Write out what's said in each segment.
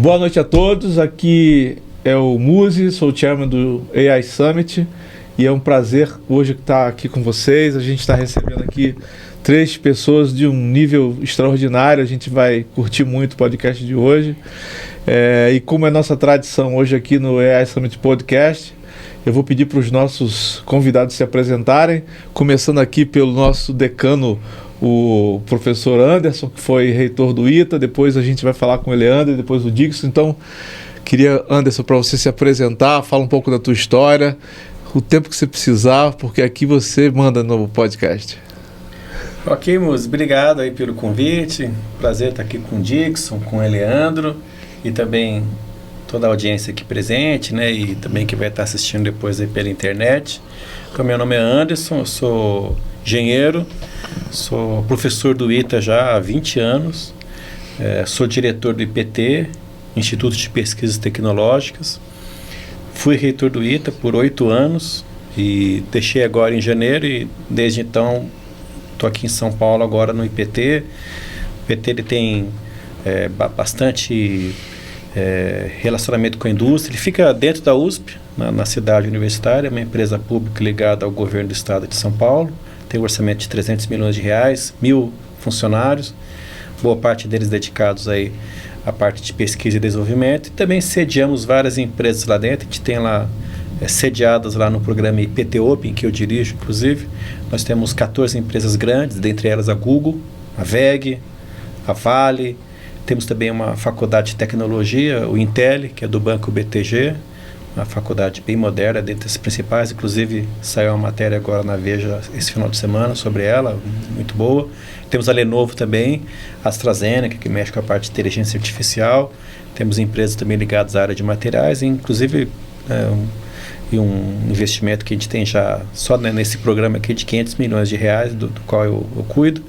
Boa noite a todos, aqui é o Muzi, sou o chairman do AI Summit e é um prazer hoje estar aqui com vocês. A gente está recebendo aqui 3 pessoas de um nível extraordinário, a gente vai curtir muito o podcast de hoje. E como é nossa tradição hoje aqui no AI Summit Podcast, eu vou pedir para os nossos convidados se apresentarem, começando aqui pelo nosso decano, o professor Anderson, que foi reitor do ITA. Depois a gente vai falar com o Leandro, depois o Dixon. Então, queria, Anderson, para você se apresentar, fala um pouco da tua história, o tempo que você precisar, porque aqui você manda no podcast. Ok, Muzi, obrigado aí pelo convite. Prazer estar aqui com o Dixon, com o Leandro e também toda a audiência aqui presente, né? E também que vai estar assistindo depois aí pela internet. Então, meu nome é Anderson, eu sou engenheiro, sou professor do ITA já há 20 anos, sou diretor do IPT, Instituto de Pesquisas Tecnológicas. Fui reitor do ITA por 8 anos e deixei agora em janeiro e desde então estou aqui em São Paulo agora no IPT. O IPT ele tem bastante relacionamento com a indústria. Ele fica dentro da USP, na cidade universitária, uma empresa pública ligada ao governo do estado de São Paulo. Tem um orçamento de 300 milhões de reais, 1.000 funcionários, boa parte deles dedicados aí à parte de pesquisa e desenvolvimento. E também sediamos várias empresas lá dentro. A gente tem lá sediadas lá no programa IPT Open, que eu dirijo, inclusive. Nós temos 14 empresas grandes, dentre elas a Google, a VEG, a Vale. Temos também uma faculdade de tecnologia, o Intel, que é do Banco BTG, uma faculdade bem moderna, dentre as principais. Inclusive, saiu uma matéria agora na Veja esse final de semana sobre ela, muito boa. Temos a Lenovo também, a AstraZeneca, que mexe com a parte de inteligência artificial. Temos empresas também ligadas à área de materiais, e inclusive um investimento que a gente tem já só nesse programa aqui de 500 milhões de reais, do qual eu cuido,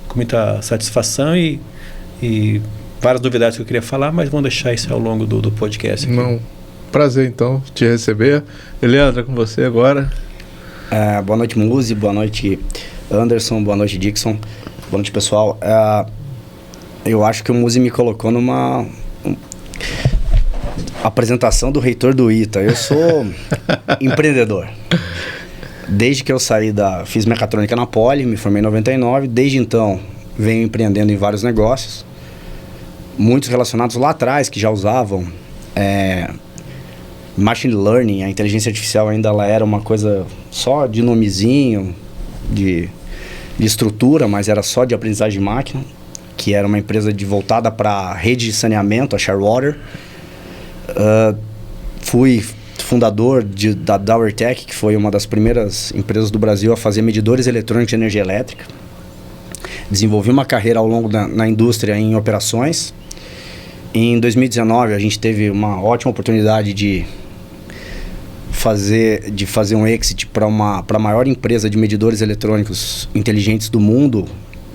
com muita satisfação e várias novidades que eu queria falar, mas vamos deixar isso ao longo do podcast aqui. Não. Prazer, então, te receber. Leandro, é com você agora. Boa noite, Muzi. Boa noite, Anderson. Boa noite, Dixon. Boa noite, pessoal. Eu acho que o Muzi me colocou numa apresentação do reitor do ITA. Eu sou empreendedor. Desde que eu fiz mecatrônica na Poli, me formei em 99. Desde então, venho empreendendo em vários negócios. Muitos relacionados lá atrás, que já usavam machine learning. A inteligência artificial ainda ela era uma coisa só de nomezinho, de estrutura, mas era só de aprendizagem de máquina, que era uma empresa voltada para a rede de saneamento, a Sharewater. Fui fundador da DowerTech, que foi uma das primeiras empresas do Brasil a fazer medidores eletrônicos de energia elétrica. Desenvolvi uma carreira ao longo na indústria em operações. Em 2019, a gente teve uma ótima oportunidade de fazer um exit para a maior empresa de medidores eletrônicos inteligentes do mundo,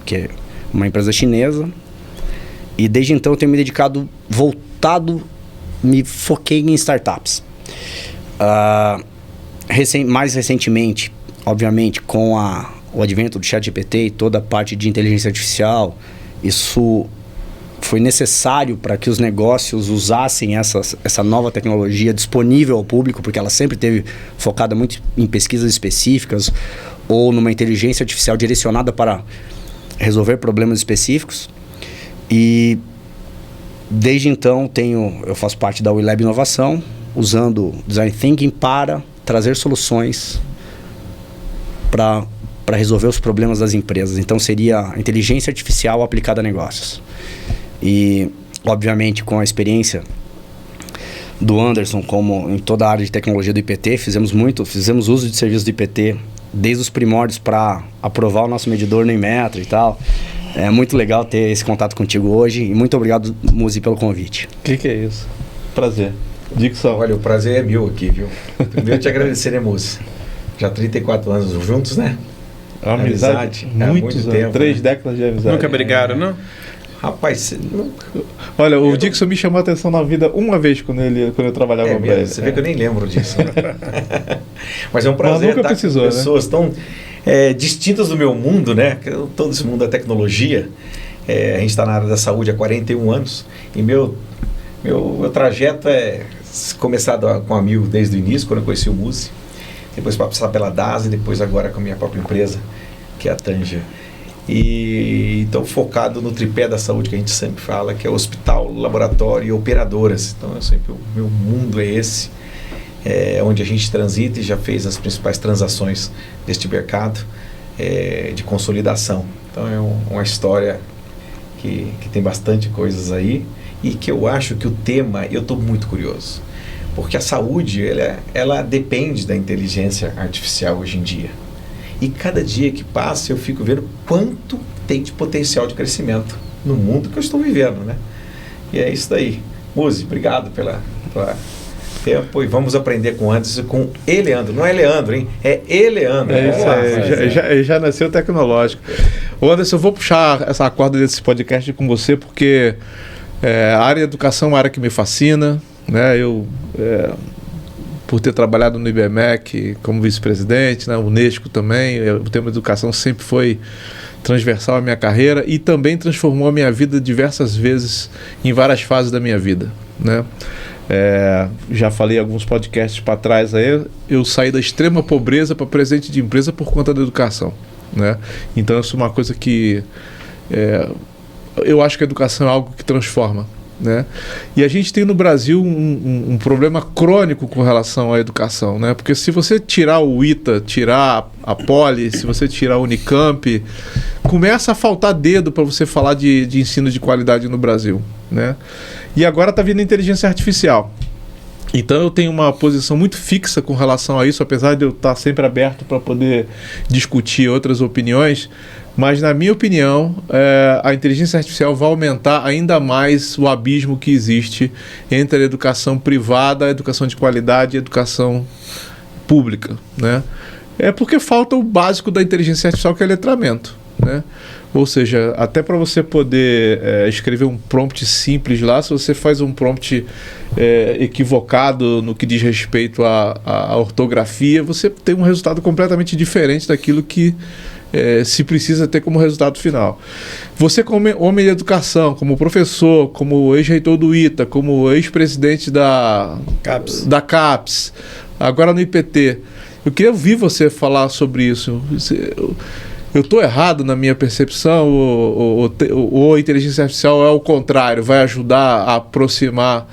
que é uma empresa chinesa. E desde então eu tenho me dedicado, me foquei em startups. Mais recentemente, obviamente, com o advento do ChatGPT e toda a parte de inteligência artificial, isso foi necessário para que os negócios usassem essa nova tecnologia disponível ao público, porque ela sempre esteve focada muito em pesquisas específicas ou numa inteligência artificial direcionada para resolver problemas específicos. E desde então eu faço parte da WeLab Inovação, usando Design Thinking para trazer soluções para resolver os problemas das empresas. Então seria a inteligência artificial aplicada a negócios. E, obviamente, com a experiência do Anderson, como em toda a área de tecnologia do IPT, fizemos uso de serviços do IPT desde os primórdios para aprovar o nosso medidor no Inmetro e tal. É muito legal ter esse contato contigo hoje e muito obrigado, Muzi, pelo convite. O que é isso? Prazer. Dixon. Olha, o prazer é meu aqui, viu? Primeiro te agradecer, né, Muzi? Já 34 anos juntos, né? Amizade. Muito tempo. 3 décadas de amizade. Nunca brigaram, não? Rapaz, olha, o Dixon me chamou a atenção na vida uma vez quando eu trabalhava com ele. Você vê que eu nem lembro disso. Mas é um prazer estar com pessoas tão distintas do meu mundo, né? Todo esse mundo da tecnologia. A gente está na área da saúde há 41 anos e meu Meu trajeto é começado com um amigo desde o início, quando eu conheci o Muzi, depois passar pela DAS e depois agora com a minha própria empresa, que é a Tanger. E então focado no tripé da saúde que a gente sempre fala, que é hospital, laboratório e operadoras. Então o meu mundo é esse, onde a gente transita e já fez as principais transações deste mercado de consolidação. Então é uma história que tem bastante coisas aí e que eu acho que o tema, eu estou muito curioso, porque a saúde ela depende da inteligência artificial hoje em dia. E cada dia que passa eu fico vendo quanto tem de potencial de crescimento no mundo que eu estou vivendo, né? E é isso daí. Muzi, obrigado pela tempo e vamos aprender com Anderson, com Eleandro. Não é Leandro, hein? É Eleandro. É isso aí, já nasceu tecnológico. Ô Anderson, eu vou puxar essa corda desse podcast com você porque a área de educação é uma área que me fascina, né? Eu... por ter trabalhado no IBMEC como vice-presidente, né, Unesco também, o tema de educação sempre foi transversal à minha carreira e também transformou a minha vida diversas vezes em várias fases da minha vida, né? Já falei alguns podcasts para trás aí, eu saí da extrema pobreza para presidente de empresa por conta da educação, né? Então isso é uma coisa que eu acho que a educação é algo que transforma, né? E a gente tem no Brasil um problema crônico com relação à educação, né? Porque se você tirar o ITA, tirar a Poli, se você tirar a Unicamp, começa a faltar dedo para você falar de ensino de qualidade no Brasil, né? E agora está vindo a inteligência artificial. Então eu tenho uma posição muito fixa com relação a isso, apesar de eu estar sempre aberto para poder discutir outras opiniões. Mas, na minha opinião, a inteligência artificial vai aumentar ainda mais o abismo que existe entre a educação privada, a educação de qualidade e a educação pública, né? É porque falta o básico da inteligência artificial, que é letramento, né? Ou seja, até para você poder escrever um prompt simples lá, se você faz um prompt equivocado no que diz respeito à ortografia, você tem um resultado completamente diferente daquilo que se precisa ter como resultado final. Você, como homem de educação, como professor, como ex-reitor do ITA, como ex-presidente da CAPES, agora no IPT, eu queria ouvir você falar sobre isso. Eu estou errado na minha percepção ou a inteligência artificial é o contrário, vai ajudar a aproximar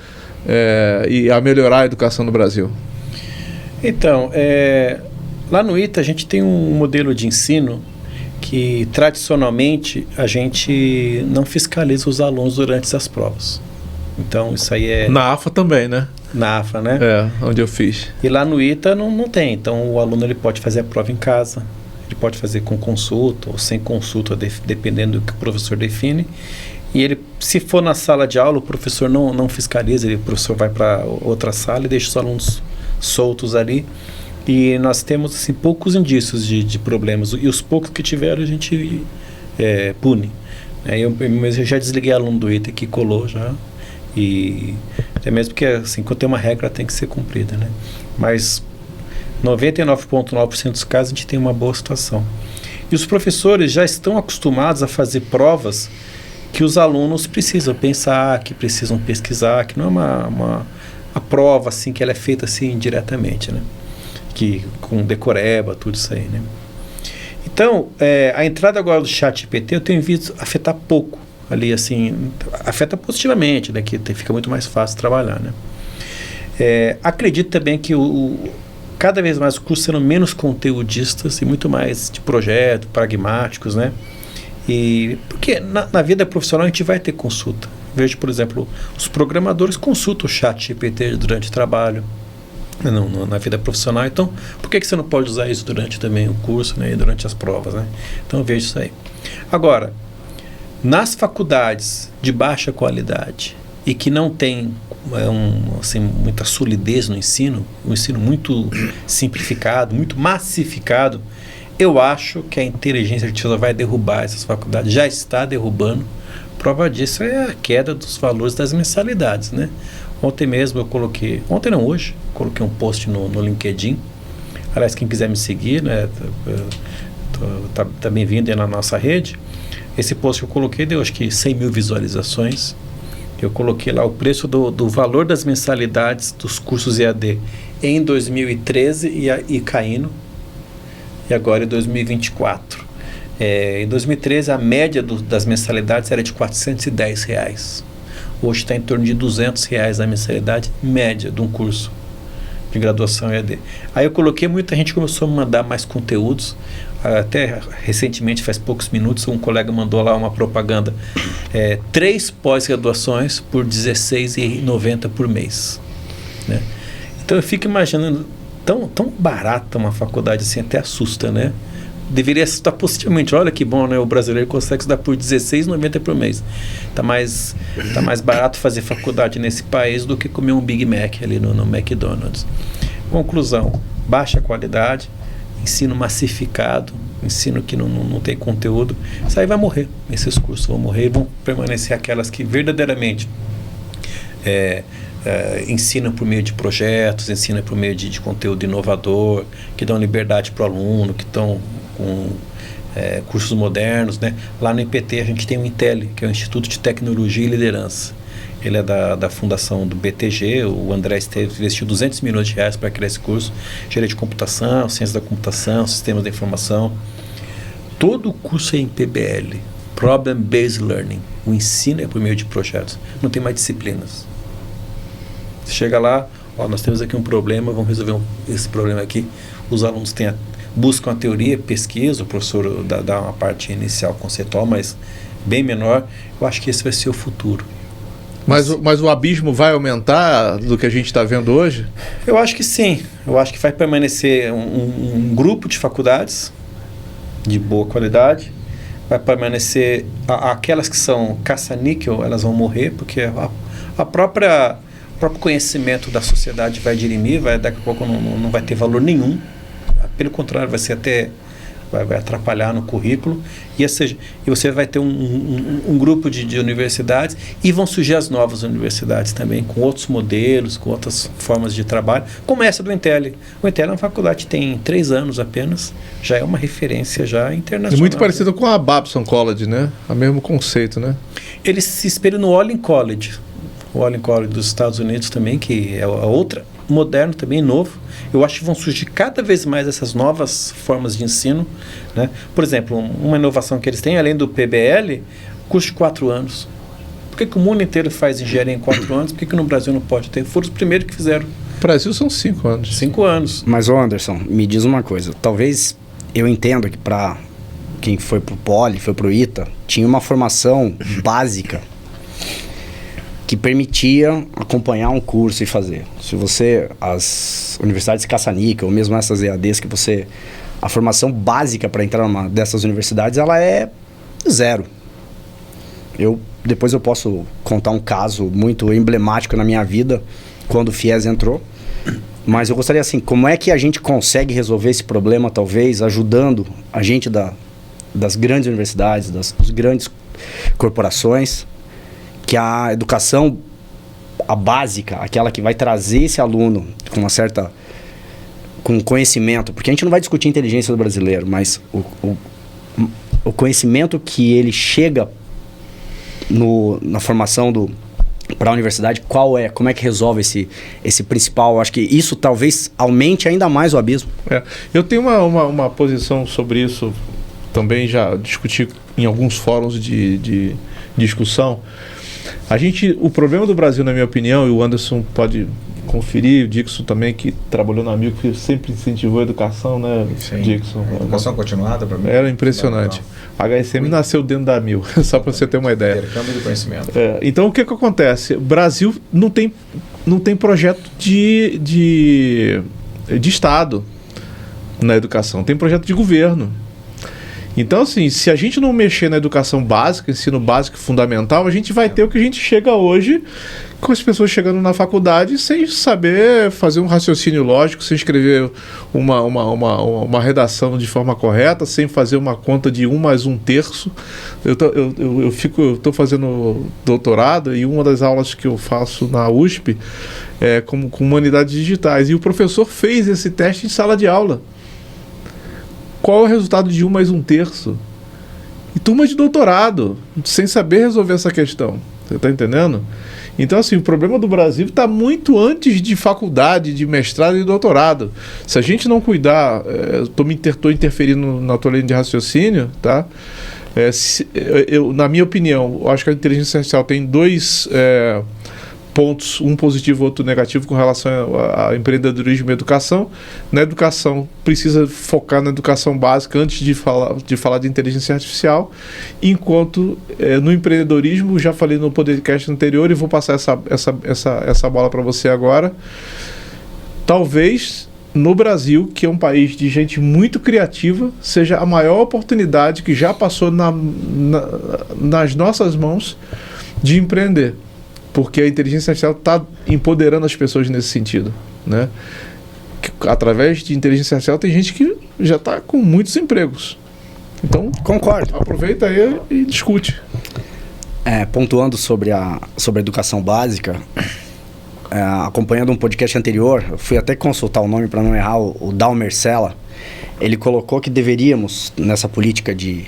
e a melhorar a educação no Brasil? Então, lá no ITA a gente tem um modelo de ensino que tradicionalmente a gente não fiscaliza os alunos durante as provas. Então isso aí é... Na AFA também, né? Na AFA, né? Onde eu fiz. E lá no ITA não tem. Então o aluno ele pode fazer a prova em casa, ele pode fazer com consulta ou sem consulta, dependendo do que o professor define. E ele, se for na sala de aula, o professor não fiscaliza, o professor vai para outra sala e deixa os alunos soltos ali. E nós temos assim, poucos indícios de problemas. E os poucos que tiveram, a gente pune. Eu já desliguei aluno do ITA que colou já. E até mesmo porque assim, quando tem uma regra, tem que ser cumprida, né? Mas 99,9% dos casos a gente tem uma boa situação. E os professores já estão acostumados a fazer provas que os alunos precisam pensar, que precisam pesquisar, que não é a prova assim, que ela é feita assim diretamente, né? Que com decoreba, tudo isso aí, né? Então, a entrada agora do ChatGPT eu tenho visto afetar pouco ali, assim, afeta positivamente, né? Que fica muito mais fácil trabalhar, né? Acredito também que cada vez mais os cursos serão menos conteudistas e muito mais de projeto, pragmáticos, né? E porque na vida profissional a gente vai ter consulta. Vejo, por exemplo, os programadores consultam o ChatGPT durante o trabalho, na vida profissional. Então, por que você não pode usar isso durante também o curso, né, e durante as provas, né? Então, eu vejo isso aí. Agora, nas faculdades de baixa qualidade e que não tem assim, muita solidez no ensino, um ensino muito simplificado, muito massificado, eu acho que a inteligência artificial vai derrubar essas faculdades, já está derrubando. Prova disso é a queda dos valores das mensalidades, né? Ontem mesmo eu coloquei, hoje, coloquei um post no LinkedIn. Aliás, quem quiser me seguir, né, tá bem-vindo aí na nossa rede. Esse post que eu coloquei deu acho que 100 mil visualizações. Eu coloquei lá o preço do valor das mensalidades dos cursos EAD em 2013 e caindo, e agora em 2024. Em 2013, a média das mensalidades era de R$410. Hoje está em torno de R$200 a mensalidade média de um curso de graduação EAD. Aí eu coloquei, muita gente começou a me mandar mais conteúdos. Até recentemente, faz poucos minutos, um colega mandou lá uma propaganda. 3 pós-graduações por R$16,90 por mês. Né? Então eu fico imaginando, tão barata uma faculdade assim, até assusta, né? Deveria assustar positivamente. Olha que bom, né? O brasileiro consegue estudar por R$16,90 por mês. Tá mais barato fazer faculdade nesse país do que comer um Big Mac ali no McDonald's. Conclusão, baixa qualidade, ensino massificado, ensino que não tem conteúdo. Isso aí vai morrer. Esses cursos vão morrer e vão permanecer aquelas que verdadeiramente ensinam por meio de projetos, ensinam por meio de conteúdo inovador, que dão liberdade para o aluno, que estão com cursos modernos, né? Lá no IPT a gente tem o INTELI, que é o Instituto de Tecnologia e Liderança. Ele é da fundação do BTG, o André Esteves investiu R$200 milhões para criar esse curso, engenharia de computação, ciência da computação, sistemas da informação. Todo o curso é em PBL, Problem Based Learning. O ensino é por meio de projetos, não tem mais disciplinas. Você chega lá, nós temos aqui um problema, vamos resolver esse problema aqui. Os alunos buscam a teoria, pesquisa, o professor dá uma parte inicial conceitual, mas bem menor. Eu acho que esse vai ser o futuro. Mas o abismo vai aumentar do que a gente está vendo hoje? Eu acho que sim. Eu acho que vai permanecer um grupo de faculdades de boa qualidade. Vai permanecer aquelas que são caça-níquel, elas vão morrer, porque o próprio conhecimento da sociedade vai dirimir, daqui a pouco não vai ter valor nenhum. Pelo contrário, vai ser vai atrapalhar no currículo, e você vai ter um grupo de universidades, e vão surgir as novas universidades também, com outros modelos, com outras formas de trabalho, como essa do INTELI. O INTELI é uma faculdade que tem 3 anos apenas, já é uma referência já internacional. É muito parecido com a Babson College, né? O mesmo conceito, né? Eles se espelham no Olin College. O Olin College dos Estados Unidos também, que é outra, moderno também, novo. Eu acho que vão surgir cada vez mais essas novas formas de ensino, né? Por exemplo, uma inovação que eles têm, além do PBL, curso de 4 anos. Por que o mundo inteiro faz engenharia em 4 anos? Por que no Brasil não pode ter? Foram os primeiros que fizeram. No Brasil são 5 anos. 5 anos. Mas, Anderson, me diz uma coisa. Talvez eu entenda que para quem foi pro Poli, foi pro ITA, tinha uma formação básica que permitia acompanhar um curso e fazer. Se você, as universidades caça-níquel, ou mesmo essas EADs que a formação básica para entrar numa dessas universidades, ela é 0. Depois eu posso contar um caso muito emblemático na minha vida, quando o FIES entrou. Mas eu gostaria assim, como é que a gente consegue resolver esse problema, talvez, ajudando a gente das grandes universidades, das grandes corporações, que a educação, a básica, aquela que vai trazer esse aluno com conhecimento, porque a gente não vai discutir a inteligência do brasileiro, mas o conhecimento que ele chega na formação para a universidade, como é que resolve esse principal? Acho que isso talvez aumente ainda mais o abismo. Eu tenho uma posição sobre isso, também já discuti em alguns fóruns de discussão. O problema do Brasil, na minha opinião, e o Anderson pode conferir, o Dixon também, que trabalhou na AMIL, que sempre incentivou a educação, né, Sim. Dixon? A educação continuada, para mim. Era impressionante. A HSM nasceu dentro da AMIL, só para você ter uma ideia. Intercâmbio de conhecimento. Então, o que acontece? O Brasil não tem projeto de Estado na educação, tem projeto de governo. Então, assim, se a gente não mexer na educação básica, ensino básico e fundamental, a gente vai ter o que a gente chega hoje, com as pessoas chegando na faculdade sem saber fazer um raciocínio lógico, sem escrever uma redação de forma correta, sem fazer uma conta de 1 mais 1/3. Eu estou fazendo doutorado, e uma das aulas que eu faço na USP é com humanidades digitais, e o professor fez esse teste em sala de aula. Qual é o resultado de 1 mais 1/3? E turma de doutorado, sem saber resolver essa questão. Você está entendendo? Então, assim, o problema do Brasil está muito antes de faculdade, de mestrado e doutorado. Se a gente não cuidar, estou interferindo na tua linha de raciocínio, tá? Na minha opinião, eu acho que a inteligência artificial tem dois pontos, um positivo e outro negativo com relação a empreendedorismo e educação. Na educação, precisa focar na educação básica antes de falar de inteligência artificial, enquanto no empreendedorismo, já falei no podcast anterior e vou passar essa bola para você agora. Talvez no Brasil, que é um país de gente muito criativa, seja a maior oportunidade que já passou nas nossas mãos de empreender. Porque a inteligência artificial está empoderando as pessoas nesse sentido, né? Através de inteligência artificial tem gente que já está com muitos empregos. Então, concordo. Aproveita aí e discute. Pontuando sobre a educação básica, acompanhando um podcast anterior, eu fui até consultar o nome para não errar, o Dalmer Sella. Ele colocou que deveríamos, nessa política de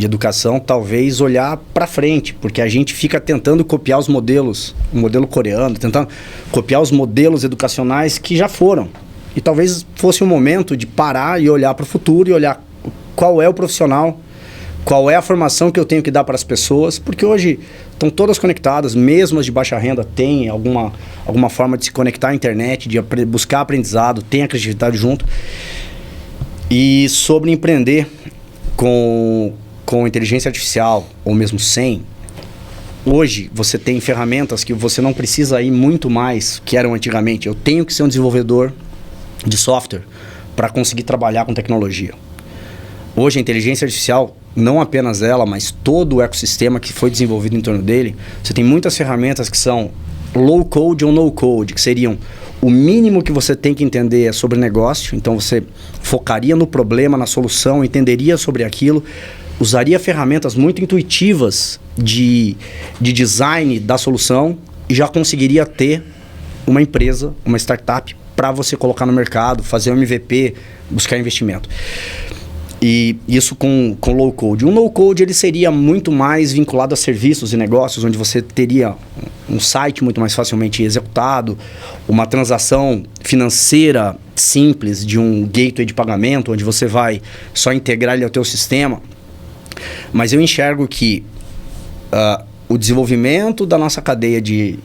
educação, talvez olhar para frente, porque a gente fica tentando copiar os modelos, o modelo coreano, tentando copiar os modelos educacionais que já foram. E talvez fosse um momento de parar e olhar para o futuro e olhar qual é o profissional, qual é a formação que eu tenho que dar para as pessoas, porque hoje estão todas conectadas, mesmo as de baixa renda têm alguma forma de se conectar à internet, de buscar aprendizado, tem a criatividade junto. E sobre empreender com inteligência artificial, ou mesmo sem, hoje você tem ferramentas que você não precisa ir muito mais que eram antigamente. Eu tenho que ser um desenvolvedor de software para conseguir trabalhar com tecnologia. Hoje a inteligência artificial, não apenas ela, mas todo o ecossistema que foi desenvolvido em torno dele, você tem muitas ferramentas que são low code ou no code, que seriam o mínimo que você tem que entender sobre negócio. Então você focaria no problema, na solução, entenderia sobre aquilo, usaria ferramentas muito intuitivas de design da solução e já conseguiria ter uma empresa, uma startup para você colocar no mercado, fazer um MVP, buscar investimento. E isso com low code. Um no code ele seria muito mais vinculado a serviços e negócios, onde você teria um site muito mais facilmente executado, uma transação financeira simples de um gateway de pagamento, onde você vai só integrar ele ao teu sistema. Mas eu enxergo que o desenvolvimento da nossa cadeia de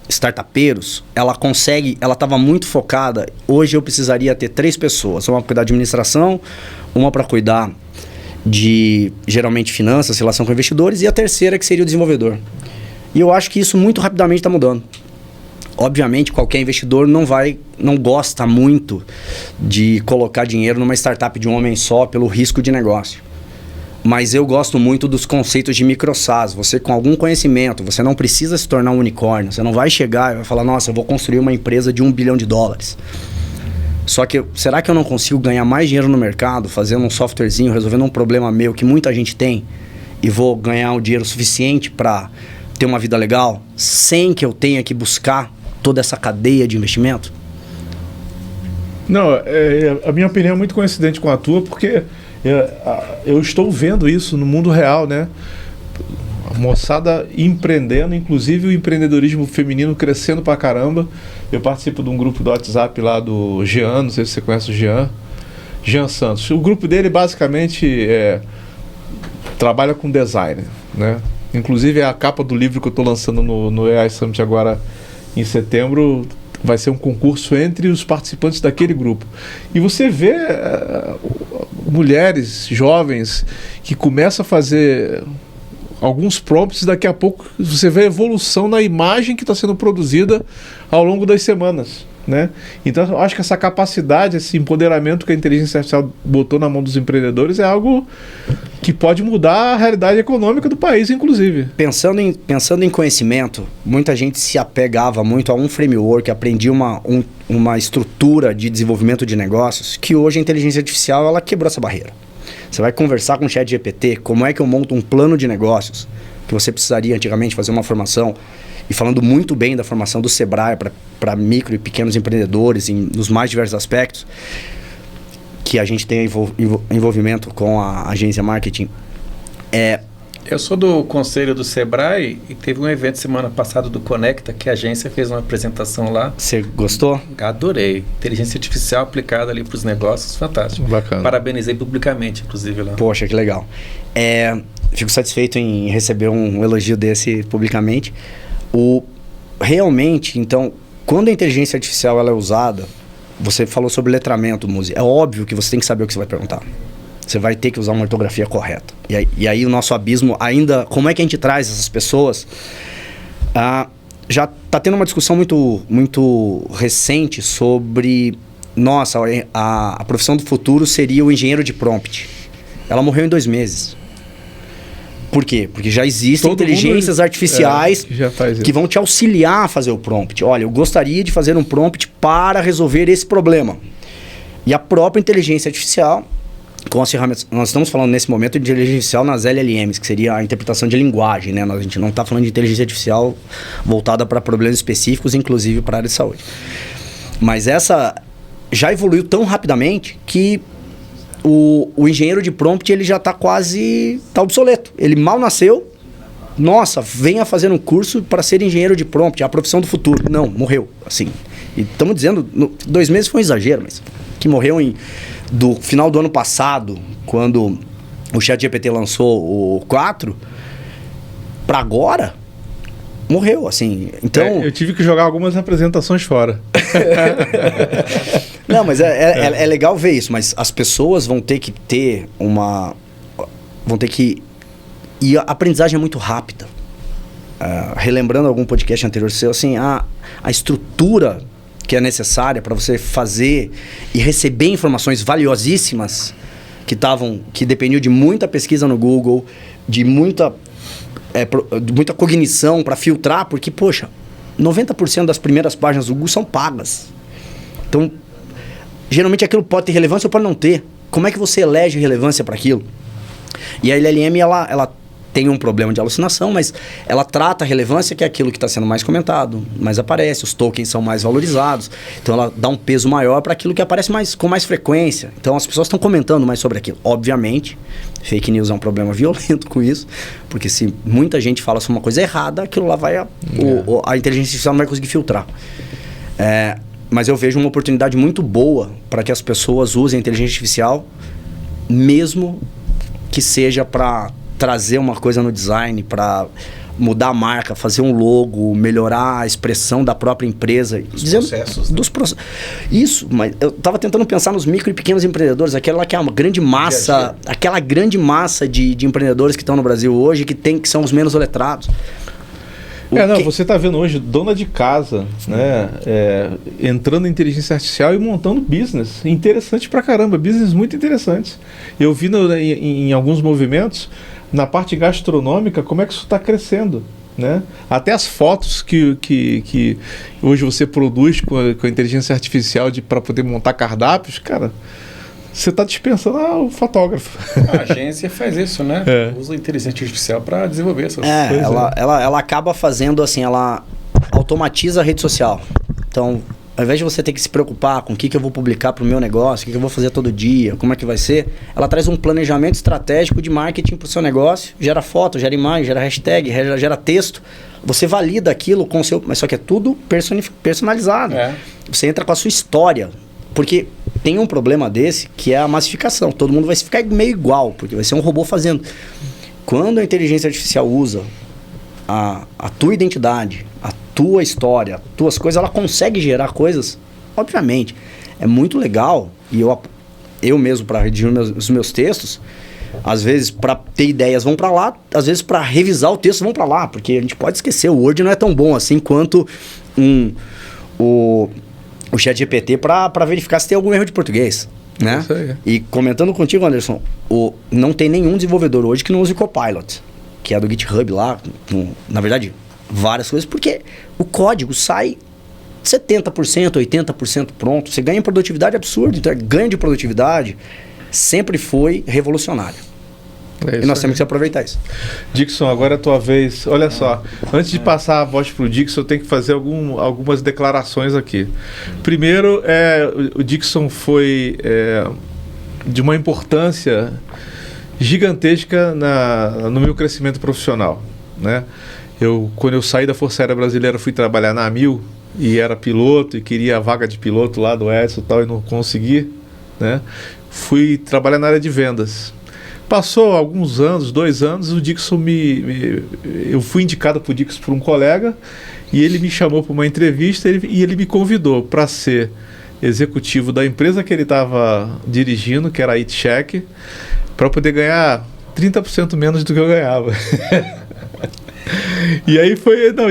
startupeiros, ela estava muito focada. Hoje eu precisaria ter 3 pessoas, uma para cuidar de administração, uma para cuidar de, geralmente, finanças, relação com investidores, e a terceira que seria o desenvolvedor. E eu acho que isso muito rapidamente está mudando. Obviamente, qualquer investidor não gosta muito de colocar dinheiro numa startup de um homem só pelo risco de negócio. Mas eu gosto muito dos conceitos de micro-SaaS. Você com algum conhecimento, você não precisa se tornar um unicórnio. Você não vai chegar e vai falar, nossa, eu vou construir uma empresa de $1 bilhão. Só que, será que eu não consigo ganhar mais dinheiro no mercado, fazendo um softwarezinho, resolvendo um problema meu que muita gente tem, e vou ganhar o dinheiro suficiente para ter uma vida legal, sem que eu tenha que buscar toda essa cadeia de investimento? Não, a minha opinião é muito coincidente com a tua, porque eu estou vendo isso no mundo real, né? A moçada empreendendo, inclusive o empreendedorismo feminino crescendo pra caramba. Eu participo de um grupo do WhatsApp lá do Jean, não sei se você conhece o Jean Santos. O grupo dele basicamente trabalha com design, né? Inclusive a capa do livro que eu estou lançando no AI Summit agora em setembro vai ser um concurso entre os participantes daquele grupo. E você vê mulheres jovens que começam a fazer alguns prompts, daqui a pouco você vê a evolução na imagem que está sendo produzida ao longo das semanas, né? Então eu acho que essa capacidade, esse empoderamento que a inteligência artificial botou na mão dos empreendedores é algo que pode mudar a realidade econômica do país, inclusive. Pensando em conhecimento, muita gente se apegava muito a um framework, aprendia uma estrutura de desenvolvimento de negócios, que hoje a inteligência artificial ela quebrou essa barreira. Você vai conversar com o ChatGPT, como é que eu monto um plano de negócios, que você precisaria antigamente fazer uma formação, e falando muito bem da formação do Sebrae para micro e pequenos empreendedores nos mais diversos aspectos, que a gente tem envolvimento com a agência marketing. Eu sou do conselho do Sebrae e teve um evento semana passada do Conecta, que a agência fez uma apresentação lá. Você gostou? Adorei. Inteligência artificial aplicada ali para os negócios, fantástico. Bacana. Parabenizei publicamente, inclusive, lá. Poxa, que legal. Fico satisfeito em receber um elogio desse publicamente. Realmente, então, quando a inteligência artificial ela é usada, você falou sobre letramento, Muzi. É óbvio que você tem que saber o que você vai perguntar. Você vai ter que usar uma ortografia correta. E aí o nosso abismo ainda... Como é que a gente traz essas pessoas? Já está tendo uma discussão muito recente sobre... Nossa, a profissão do futuro seria o engenheiro de prompt. Ela morreu em 2 meses. Por quê? Porque já existem inteligências artificiais que vão te auxiliar a fazer o prompt. Olha, eu gostaria de fazer um prompt para resolver esse problema. E a própria inteligência artificial... Com as ferramentas, nós estamos falando nesse momento de inteligência artificial nas LLMs, que seria a interpretação de linguagem, né? A gente não está falando de inteligência artificial voltada para problemas específicos, inclusive para a área de saúde. Mas essa já evoluiu tão rapidamente que o engenheiro de prompt ele já está quase obsoleto. Ele mal nasceu, nossa, venha fazer um curso para ser engenheiro de prompt, é a profissão do futuro. Não, morreu, assim. E estamos dizendo, 2 meses foi um exagero, mas que morreu do final do ano passado, quando o ChatGPT lançou o 4, para agora, morreu, assim. Então... eu tive que jogar algumas apresentações fora. Não, mas é legal ver isso, mas as pessoas vão ter que ter E a aprendizagem é muito rápida. Relembrando algum podcast anterior seu, assim, a estrutura que é necessária para você fazer e receber informações valiosíssimas que dependiam de muita pesquisa no Google, de muita cognição para filtrar, porque, poxa, 90% das primeiras páginas do Google são pagas. Então, geralmente aquilo pode ter relevância ou pode não ter. Como é que você elege relevância para aquilo? E a LLM, ela tem um problema de alucinação, mas ela trata a relevância, que é aquilo que está sendo mais comentado, mais aparece, os tokens são mais valorizados, então ela dá um peso maior para aquilo que aparece com mais frequência. Então as pessoas estão comentando mais sobre aquilo. Obviamente, fake news é um problema violento com isso, porque se muita gente fala sobre uma coisa errada, aquilo lá vai... a inteligência artificial não vai conseguir filtrar. Mas eu vejo uma oportunidade muito boa para que as pessoas usem a inteligência artificial, mesmo que seja para trazer uma coisa no design, para mudar a marca, fazer um logo, melhorar a expressão da própria empresa. Processos. Né? Isso, mas eu estava tentando pensar nos micro e pequenos empreendedores, aquela que é uma grande massa, aquela grande massa de empreendedores que estão no Brasil hoje, que são os menos letrados. Você está vendo hoje dona de casa, né, entrando em inteligência artificial e montando business. Interessante pra caramba, business muito interessantes. Eu vi em alguns movimentos, na parte gastronômica, como é que isso está crescendo. Né? Até as fotos que hoje você produz com a inteligência artificial para poder montar cardápios, cara... Você está dispensando o fotógrafo. A agência faz isso, né? Usa a inteligência artificial para desenvolver essas coisas. Ela acaba fazendo assim, ela automatiza a rede social. Então, ao invés de você ter que se preocupar com o que eu vou publicar para o meu negócio, o que eu vou fazer todo dia, como é que vai ser, ela traz um planejamento estratégico de marketing para o seu negócio, gera foto, gera imagem, gera hashtag, gera texto. Você valida aquilo com o seu... Mas só que é tudo personalizado. Você entra com a sua história. Porque tem um problema desse, que é a massificação. Todo mundo vai ficar meio igual, porque vai ser um robô fazendo. Quando a inteligência artificial usa a tua identidade, a tua história, as tuas coisas, ela consegue gerar coisas, obviamente. É muito legal. E eu mesmo, para redigir os meus textos, às vezes, para ter ideias, vão para lá. Às vezes, para revisar o texto, vão para lá. Porque a gente pode esquecer, o Word não é tão bom assim quanto o ChatGPT para verificar se tem algum erro de português, né? Isso aí. E comentando contigo, Anderson, não tem nenhum desenvolvedor hoje que não use o Copilot, que é do GitHub lá, na verdade, várias coisas, porque o código sai 70%, 80% pronto. Você ganha em produtividade absurda. Então, ganho de produtividade sempre foi revolucionário. E nós temos que aproveitar isso. Dixon, agora é a tua vez. Olha só, antes de passar a voz para o Dixon, eu tenho que fazer algumas declarações aqui. Primeiro, o Dixon foi de uma importância gigantesca no meu crescimento profissional, né? Quando eu saí da Força Aérea Brasileira, fui trabalhar na AMIL e era piloto e queria a vaga de piloto lá do Edson e tal, e não consegui, né? Fui trabalhar na área de vendas. Passou alguns anos, 2 anos, o Dixon eu fui indicado por Dixon por um colega e ele me chamou para uma entrevista e ele me convidou para ser executivo da empresa que ele estava dirigindo, que era a ITCHEC, para poder ganhar 30% menos do que eu ganhava. E aí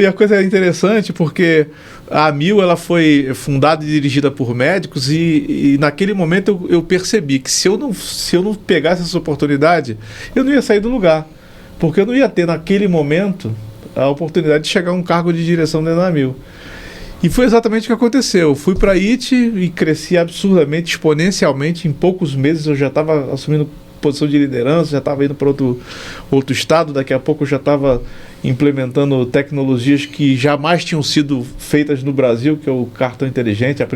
e a coisa é interessante porque a AMIL, ela foi fundada e dirigida por médicos e naquele momento eu percebi que se eu não pegasse essa oportunidade, eu não ia sair do lugar, porque eu não ia ter naquele momento a oportunidade de chegar a um cargo de direção dentro da AMIL. E foi exatamente o que aconteceu. Eu fui para a IT e cresci absurdamente, exponencialmente. Em poucos meses eu já estava assumindo posição de liderança, já estava indo para outro estado, daqui a pouco eu já estava implementando tecnologias que jamais tinham sido feitas no Brasil, que é o cartão inteligente. A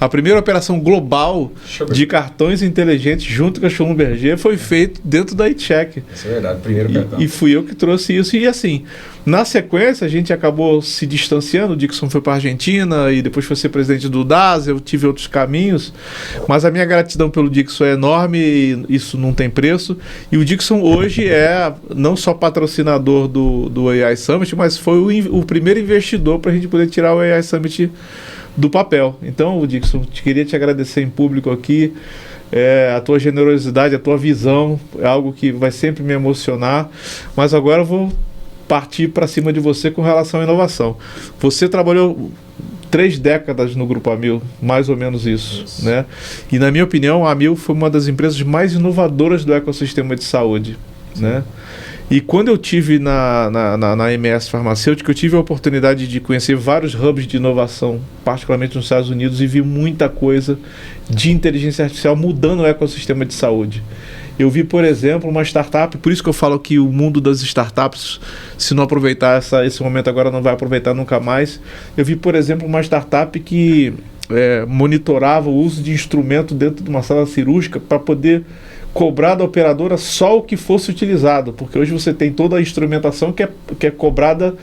primeira operação global de cartões inteligentes junto com a Schlumberger foi feita dentro da ITCHEC. Isso é verdade, primeiro cartão. E fui eu que trouxe isso. E assim, na sequência, a gente acabou se distanciando. O Dixon foi para a Argentina e depois foi ser presidente do DAS. Eu tive outros caminhos, mas a minha gratidão pelo Dixon é enorme e isso não tem preço. E o Dixon hoje é não só patrocinador do AI Summit, mas foi o primeiro investidor para a gente poder tirar o AI Summit do papel. Então, Dixon, queria te agradecer em público aqui. A tua generosidade, a tua visão é algo que vai sempre me emocionar. Mas agora eu vou partir para cima de você com relação à inovação. Você trabalhou 3 décadas no Grupo AMIL, mais ou menos isso, né? E na minha opinião, a AMIL foi uma das empresas mais inovadoras do ecossistema de saúde, né? E quando eu tive na MS Farmacêutica, eu tive a oportunidade de conhecer vários hubs de inovação, particularmente nos Estados Unidos, e vi muita coisa de inteligência artificial mudando o ecossistema de saúde. Eu vi, por exemplo, uma startup, por isso que eu falo que o mundo das startups, se não aproveitar esse momento agora, não vai aproveitar nunca mais. Eu vi, por exemplo, uma startup que monitorava o uso de instrumento dentro de uma sala cirúrgica para poder cobrar da operadora só o que fosse utilizado, porque hoje você tem toda a instrumentação que é cobrada,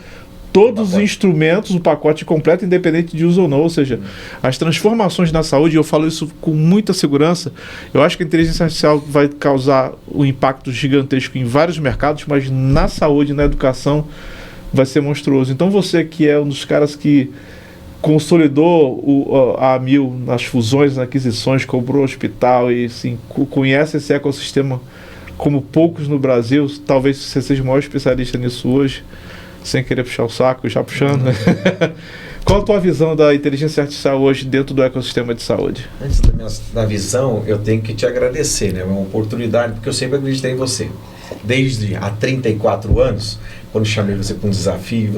todos os instrumentos, o pacote completo, independente de uso ou não. Ou seja, as transformações na saúde, eu falo isso com muita segurança, eu acho que a inteligência artificial vai causar um impacto gigantesco em vários mercados, mas na saúde, na educação, vai ser monstruoso. Então você que é um dos caras que consolidou a AMIL nas fusões, nas aquisições, comprou o hospital e assim, conhece esse ecossistema como poucos no Brasil. Talvez você seja o maior especialista nisso hoje, sem querer puxar o saco, já puxando, né? Qual a tua visão da inteligência artificial hoje dentro do ecossistema de saúde? Antes da visão, eu tenho que te agradecer, né? É uma oportunidade, porque eu sempre acreditei em você. Desde há 34 anos, quando chamei você para um desafio,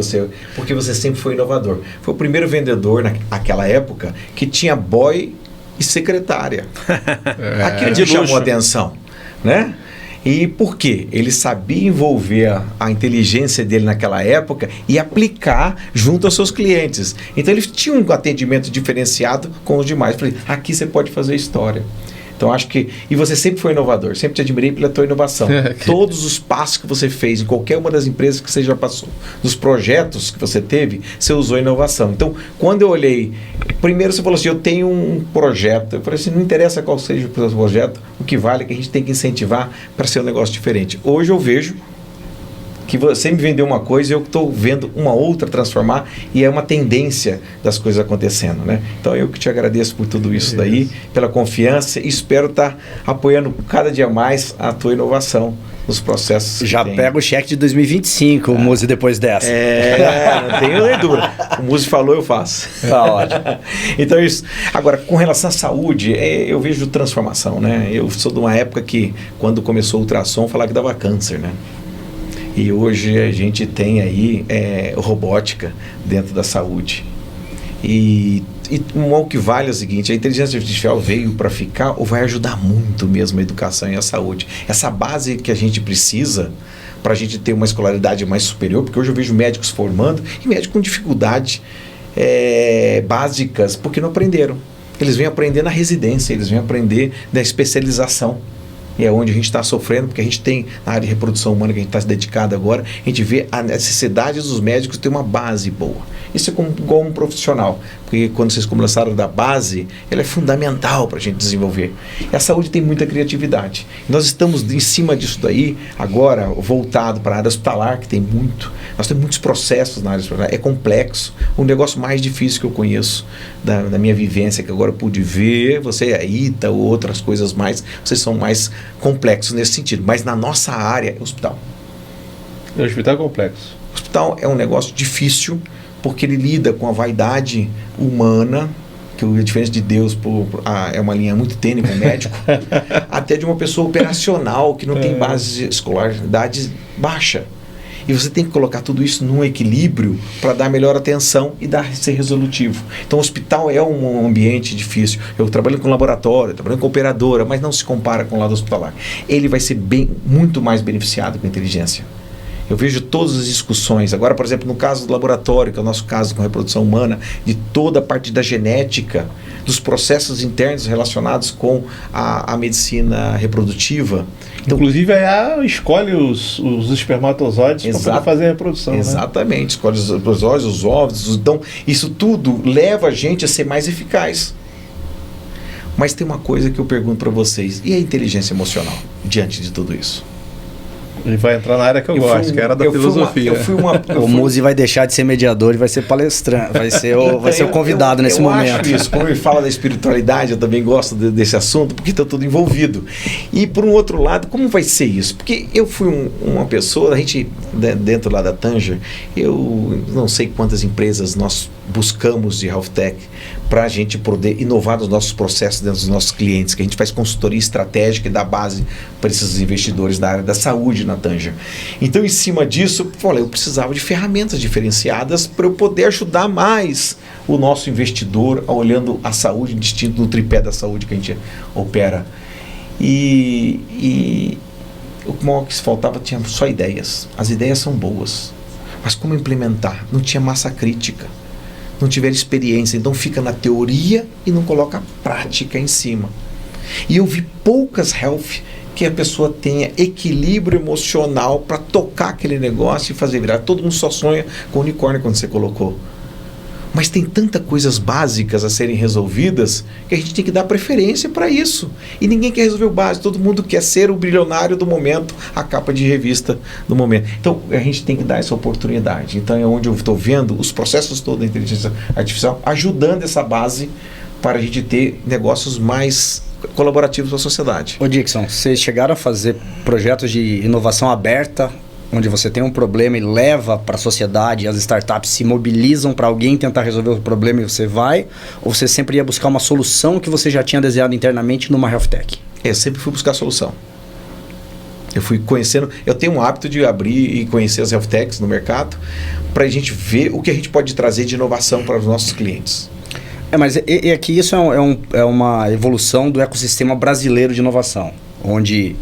porque você sempre foi inovador. Foi o primeiro vendedor naquela época que tinha boy e secretária. Aquilo me chamou a atenção, né? E por quê? Ele sabia envolver a inteligência dele naquela época e aplicar junto aos seus clientes. Então ele tinha um atendimento diferenciado com os demais. Falei, aqui você pode fazer história. Então acho que... E você sempre foi inovador, sempre te admirei pela tua inovação. Todos os passos que você fez em qualquer uma das empresas que você já passou, dos projetos que você teve, você usou inovação. Então, quando eu olhei... Primeiro você falou assim, eu tenho um projeto. Eu falei assim, não interessa qual seja o seu projeto, o que vale é que a gente tem que incentivar para ser um negócio diferente. Hoje eu vejo que você me vendeu uma coisa e eu estou vendo uma outra transformar, e é uma tendência das coisas acontecendo, né? Então eu que te agradeço por tudo isso daí, pela confiança, e espero estar apoiando cada dia mais a tua inovação nos processos. Já pega o cheque de 2025, o Muzi, depois dessa. Não tenho nem dúvida. O Muzi falou, eu faço. Tá ótimo. Então isso. Agora, com relação à saúde, eu vejo transformação, né? Eu sou de uma época que, quando começou o ultrassom, falava que dava câncer, né? E hoje a gente tem aí robótica dentro da saúde. E o que vale é o seguinte, a inteligência artificial veio para ficar ou vai ajudar muito mesmo a educação e a saúde. Essa base que a gente precisa para a gente ter uma escolaridade mais superior, porque hoje eu vejo médicos formando e médicos com dificuldade básicas, porque não aprenderam. Eles vêm aprender na residência, eles vêm aprender da especialização. E é onde a gente está sofrendo, porque a gente tem, na área de reprodução humana que a gente está se dedicado agora, a gente vê a necessidade dos médicos ter uma base boa. Isso é igual um profissional, porque quando vocês começaram da base, ela é fundamental para a gente desenvolver. E a saúde tem muita criatividade. Nós estamos em cima disso daí, agora voltado para a área hospitalar, que tem muito. Nós temos muitos processos na área hospitalar, é complexo. O negócio mais difícil que eu conheço da minha vivência, que agora eu pude ver, você, a ITA ou outras coisas mais, vocês são mais complexos nesse sentido. Mas na nossa área, é o hospital. O hospital é complexo. O hospital é um negócio difícil, porque ele lida com a vaidade humana, que a diferença de Deus é uma linha muito tênue com o médico, até de uma pessoa operacional que não tem base escolaridade baixa. E você tem que colocar tudo isso num equilíbrio para dar melhor atenção e ser resolutivo. Então o hospital é um ambiente difícil. Eu trabalho com laboratório, trabalho com operadora, mas não se compara com o lado hospitalar. Ele vai ser muito mais beneficiado com a inteligência. Eu vejo todas as discussões, agora, por exemplo, no caso do laboratório, que é o nosso caso com reprodução humana, de toda a parte da genética, dos processos internos relacionados com a medicina reprodutiva. Então, inclusive, a escolhe os espermatozoides para poder fazer a reprodução. Exatamente, né? Escolhe os espermatozoides, os óvulos. Então, isso tudo leva a gente a ser mais eficaz. Mas tem uma coisa que eu pergunto para vocês, e a inteligência emocional diante de tudo isso? Ele vai entrar na área que eu gosto, que era da filosofia. O Muzi vai deixar de ser mediador e vai ser palestrante, vai ser o convidado nesse momento. Eu acho isso. Quando ele fala da espiritualidade, eu também gosto desse assunto, porque está tudo envolvido. E por um outro lado, como vai ser isso? Porque eu fui uma pessoa, a gente, dentro lá da Tanger, eu não sei quantas empresas nós buscamos de health tech para a gente poder inovar nos nossos processos dentro dos nossos clientes, que a gente faz consultoria estratégica e dá base para esses investidores da área da saúde na Tanger. Então, em cima disso, eu precisava de ferramentas diferenciadas para eu poder ajudar mais o nosso investidor olhando a saúde distinto do tripé da saúde que a gente opera. E o que se faltava tinha só ideias. As ideias são boas, mas como implementar? Não tinha massa crítica. Não tiver experiência, então fica na teoria e não coloca a prática em cima. E eu vi poucas health que a pessoa tenha equilíbrio emocional para tocar aquele negócio e fazer virar. Todo mundo só sonha com unicórnio quando você colocou. Mas tem tantas coisas básicas a serem resolvidas que a gente tem que dar preferência para isso. E ninguém quer resolver o básico, todo mundo quer ser o bilionário do momento, a capa de revista do momento. Então, a gente tem que dar essa oportunidade. Então, é onde eu estou vendo os processos todos da inteligência artificial ajudando essa base para a gente ter negócios mais colaborativos para a sociedade. Ô Dixon, vocês chegaram a fazer projetos de inovação aberta, onde você tem um problema e leva para a sociedade, as startups se mobilizam para alguém tentar resolver o problema e você vai? Ou você sempre ia buscar uma solução que você já tinha desenhado internamente numa health tech? Eu sempre fui buscar solução. Eu fui conhecendo, eu tenho um hábito de abrir e conhecer as health techs no mercado para a gente ver o que a gente pode trazer de inovação para os nossos clientes. Mas aqui isso é uma evolução do ecossistema brasileiro de inovação, onde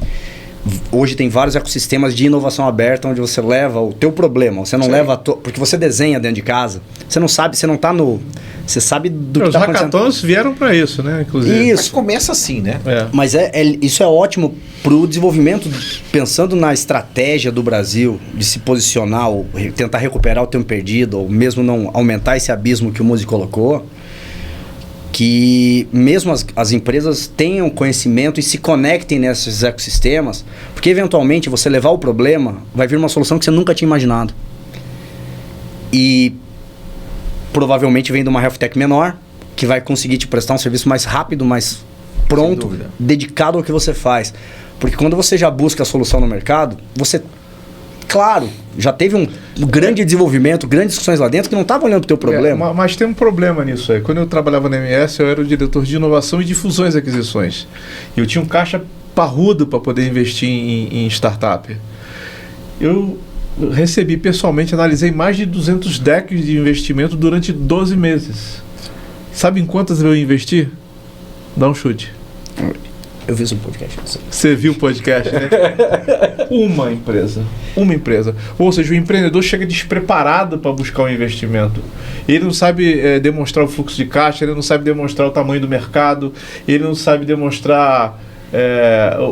hoje tem vários ecossistemas de inovação aberta, onde você leva o teu problema, você não leva porque você desenha dentro de casa, você não sabe, você não está no... Você sabe do que está acontecendo. Os hackathons vieram para isso, né? Inclusive. Isso. Mas começa assim, né? Mas isso é ótimo para o desenvolvimento, pensando na estratégia do Brasil de se posicionar, ou tentar recuperar o tempo perdido, ou mesmo não aumentar esse abismo que o Muzi colocou, que mesmo as empresas tenham conhecimento e se conectem nesses ecossistemas, porque eventualmente você levar o problema, vai vir uma solução que você nunca tinha imaginado. E provavelmente vem de uma health tech menor, que vai conseguir te prestar um serviço mais rápido, mais pronto, dedicado ao que você faz. Porque quando você já busca a solução no mercado, você, claro, já teve um grande desenvolvimento, grandes discussões lá dentro que não estavam olhando para o teu problema. Mas tem um problema nisso aí. Quando eu trabalhava na MS, eu era o diretor de inovação e de fusões e aquisições. E eu tinha um caixa parrudo para poder investir em startup. Eu recebi pessoalmente, analisei mais de 200 decks de investimento durante 12 meses. Sabe em quantas eu investi? Dá um chute. Eu vi o podcast. Você viu o podcast, né? Uma empresa. Ou seja, o empreendedor chega despreparado para buscar um investimento. Ele não sabe demonstrar o fluxo de caixa, ele não sabe demonstrar o tamanho do mercado, ele não sabe demonstrar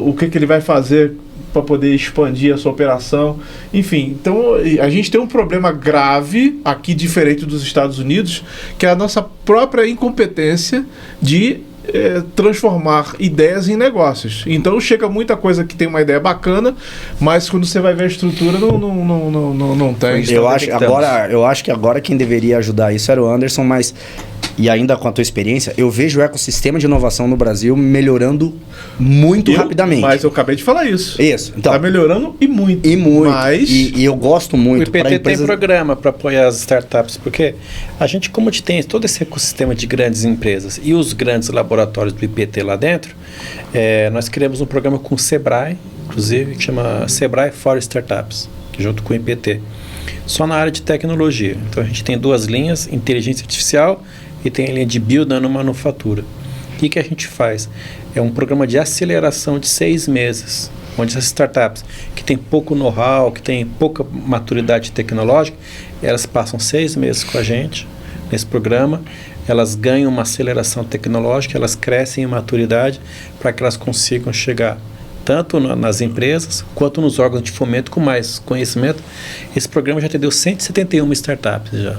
o que ele vai fazer para poder expandir a sua operação. Enfim, então a gente tem um problema grave aqui, diferente dos Estados Unidos, que é a nossa própria incompetência de transformar ideias em negócios. Então chega muita coisa que tem uma ideia bacana, mas quando você vai ver a estrutura não tem. Eu acho que agora quem deveria ajudar isso era o Anderson, mas e ainda com a tua experiência, eu vejo o ecossistema de inovação no Brasil melhorando muito rapidamente. Mas eu acabei de falar isso. Isso. Então, tá melhorando e muito. Mas... E eu gosto muito. O IPT tem programa para apoiar as startups, porque a gente, como a gente tem todo esse ecossistema de grandes empresas e os grandes laboratórios do IPT lá dentro, nós criamos um programa com o Sebrae, inclusive, que chama Sebrae for Startups, junto com o IPT. Só na área de tecnologia. Então a gente tem 2 linhas, inteligência artificial e tem a linha de biodanomanufatura. O que a gente faz? É um programa de aceleração de 6 meses, onde essas startups que têm pouco know-how, que têm pouca maturidade tecnológica, elas passam 6 meses com a gente nesse programa, elas ganham uma aceleração tecnológica, elas crescem em maturidade para que elas consigam chegar tanto nas empresas quanto nos órgãos de fomento com mais conhecimento. Esse programa já atendeu 171 startups já.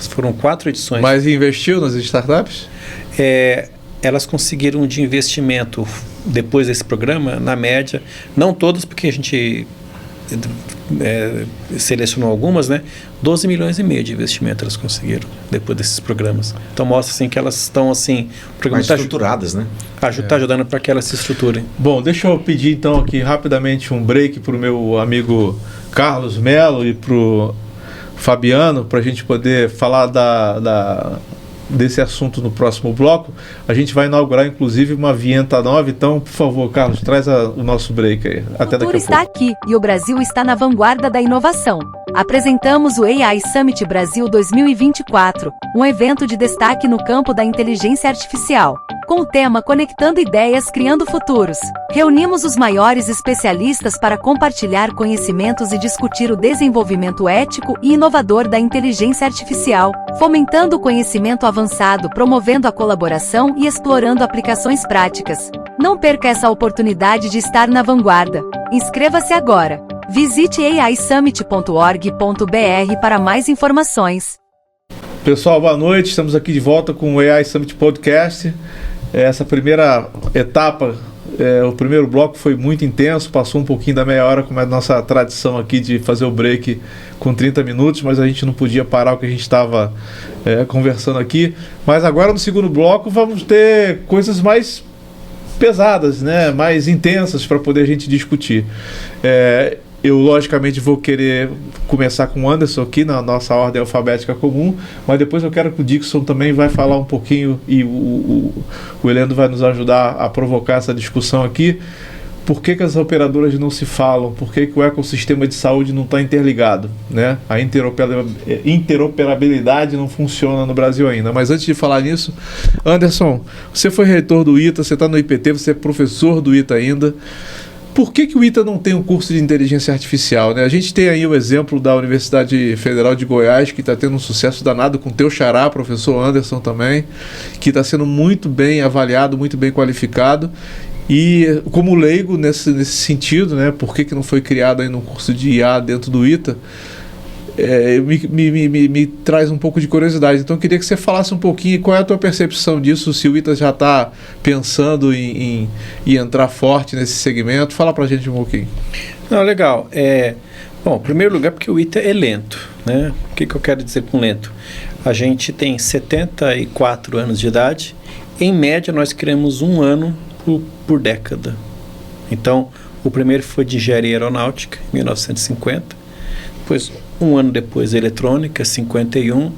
Foram 4 edições. Mas investiu nas startups? Elas conseguiram de investimento, depois desse programa, na média, não todas, porque a gente selecionou algumas, né? 12 milhões e meio de investimento elas conseguiram, depois desses programas. Então mostra assim, que elas estão assim... mais estruturadas, né? Está ajudando para que elas se estruturem. Bom, deixa eu pedir então aqui rapidamente um break para o meu amigo Carlos Melo e para o Fabiano, para a gente poder falar desse assunto no próximo bloco. A gente vai inaugurar inclusive uma vinheta nova, então por favor, Carlos, traz o nosso break aí. Até daqui a pouco. O futuro está aqui e o Brasil está na vanguarda da inovação. Apresentamos o AI Summit Brasil 2024, um evento de destaque no campo da inteligência artificial, com o tema Conectando Ideias, Criando Futuros. Reunimos os maiores especialistas para compartilhar conhecimentos e discutir o desenvolvimento ético e inovador da inteligência artificial, fomentando o conhecimento avançado, promovendo a colaboração e explorando aplicações práticas. Não perca essa oportunidade de estar na vanguarda. Inscreva-se agora. Visite aisummit.org.br para mais informações. Pessoal, boa noite. Estamos aqui de volta com o AI Summit Podcast. Essa primeira etapa, o primeiro bloco foi muito intenso, passou um pouquinho da meia hora, como é a nossa tradição aqui de fazer o break com 30 minutos, mas a gente não podia parar o que a gente estava conversando aqui. Mas agora no segundo bloco vamos ter coisas mais pesadas, né? Mais intensas para poder a gente discutir. Eu, logicamente, vou querer começar com o Anderson aqui na nossa ordem alfabética comum, mas depois eu quero que o Dixon também vai falar um pouquinho e o Eleandro vai nos ajudar a provocar essa discussão aqui. Por que as operadoras não se falam? Por que o ecossistema de saúde não está interligado, né? A interoperabilidade não funciona no Brasil ainda. Mas antes de falar nisso, Anderson, você foi reitor do ITA, você está no IPT, você é professor do ITA ainda. Por que o ITA não tem um curso de inteligência artificial, né? A gente tem aí o exemplo da Universidade Federal de Goiás, que está tendo um sucesso danado com o teu xará, professor Anderson também, que está sendo muito bem avaliado, muito bem qualificado. E como leigo nesse sentido, né? Por que não foi criado ainda um curso de IA dentro do ITA? Me traz um pouco de curiosidade. Então eu queria que você falasse um pouquinho qual é a tua percepção disso, se o ITA já está pensando em entrar forte nesse segmento. Fala pra gente um pouquinho. Não, legal. Bom, em primeiro lugar, porque o ITA é lento, né? O que eu quero dizer com lento? A gente tem 74 anos de idade, em média nós criamos um ano por década. Então, o primeiro foi de engenharia aeronáutica, em 1950, depois um ano depois eletrônica, 51,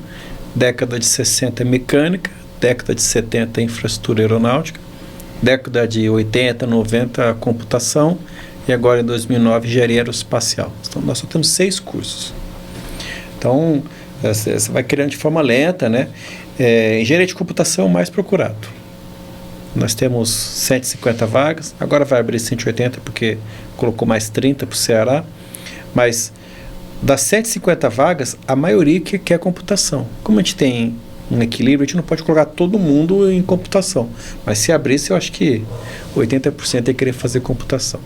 década de 60 mecânica, década de 70 infraestrutura aeronáutica, década de 80, 90 computação e agora em 2009 engenharia aeroespacial. Então nós só temos 6 cursos. Então você vai criando de forma lenta, né? Engenharia de computação é o mais procurado. Nós temos 150 vagas, agora vai abrir 180 porque colocou mais 30 para o Ceará, mas das 150 vagas, a maioria quer computação. Como a gente tem um equilíbrio, a gente não pode colocar todo mundo em computação. Mas se abrisse, eu acho que 80% ia querer fazer computação.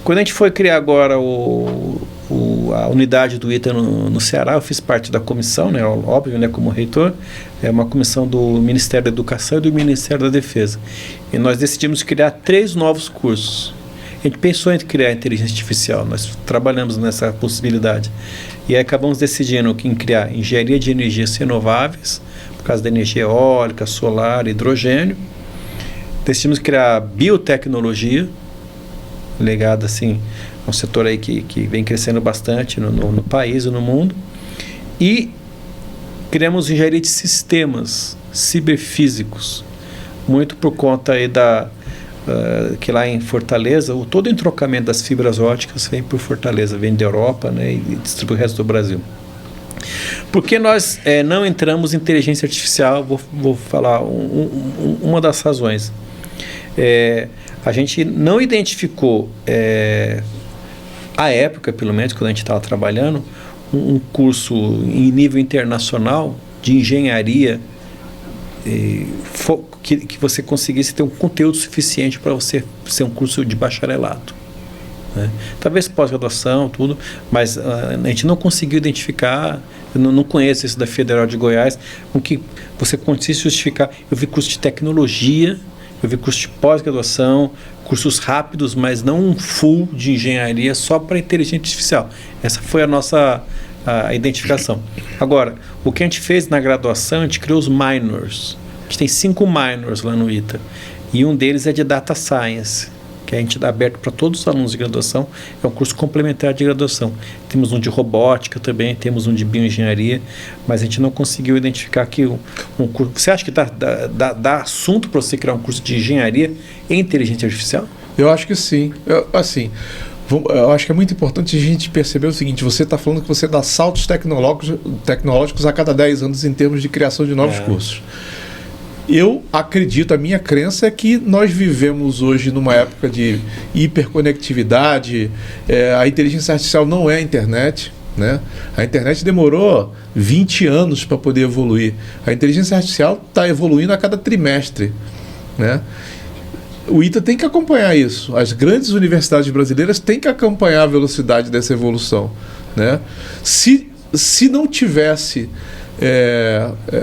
Quando a gente foi criar agora a unidade do ITA no Ceará, eu fiz parte da comissão, né, óbvio, né, como reitor, é uma comissão do Ministério da Educação e do Ministério da Defesa. E nós decidimos criar 3 novos cursos. A gente pensou em criar inteligência artificial, nós trabalhamos nessa possibilidade. E aí acabamos decidindo em criar engenharia de energias renováveis, por causa da energia eólica, solar, hidrogênio. Decidimos criar biotecnologia, ligado assim, um setor aí que vem crescendo bastante no país e no mundo. E criamos engenharia de sistemas ciberfísicos, muito por conta aí que lá em Fortaleza, todo o entrocamento das fibras óticas vem por Fortaleza, vem da Europa, né, e distribui o resto do Brasil. Por que nós não entramos em inteligência artificial? Vou falar uma das razões. A gente não identificou, à época, pelo menos, quando a gente estava trabalhando, um curso em nível internacional de engenharia que você conseguisse ter um conteúdo suficiente para você ser um curso de bacharelado, né? Talvez pós-graduação, tudo, mas a gente não conseguiu identificar, eu não conheço isso da Federal de Goiás, com que você conseguisse justificar. Eu vi curso de tecnologia, eu vi curso de pós-graduação, cursos rápidos, mas não um full de engenharia só para inteligência artificial. Essa foi a nossa identificação. Agora, o que a gente fez na graduação, a gente criou os minors. A gente tem 5 minors lá no ITA. E um deles é de Data Science, que a gente dá aberto para todos os alunos de graduação. É um curso complementar de graduação. Temos um de robótica também, temos um de bioengenharia, mas a gente não conseguiu identificar aqui um curso. Você acha que dá assunto para você criar um curso de engenharia em inteligência artificial? Eu acho que sim. Eu acho que é muito importante a gente perceber o seguinte: você está falando que você dá saltos tecnológicos a cada 10 anos em termos de criação de novos cursos. Eu acredito, a minha crença é que nós vivemos hoje numa época de hiperconectividade. A inteligência artificial não é a internet, né? A internet demorou 20 anos para poder evoluir. A inteligência artificial está evoluindo a cada trimestre, né? O ITA tem que acompanhar isso. As grandes universidades brasileiras têm que acompanhar a velocidade dessa evolução, né? Se não tivesse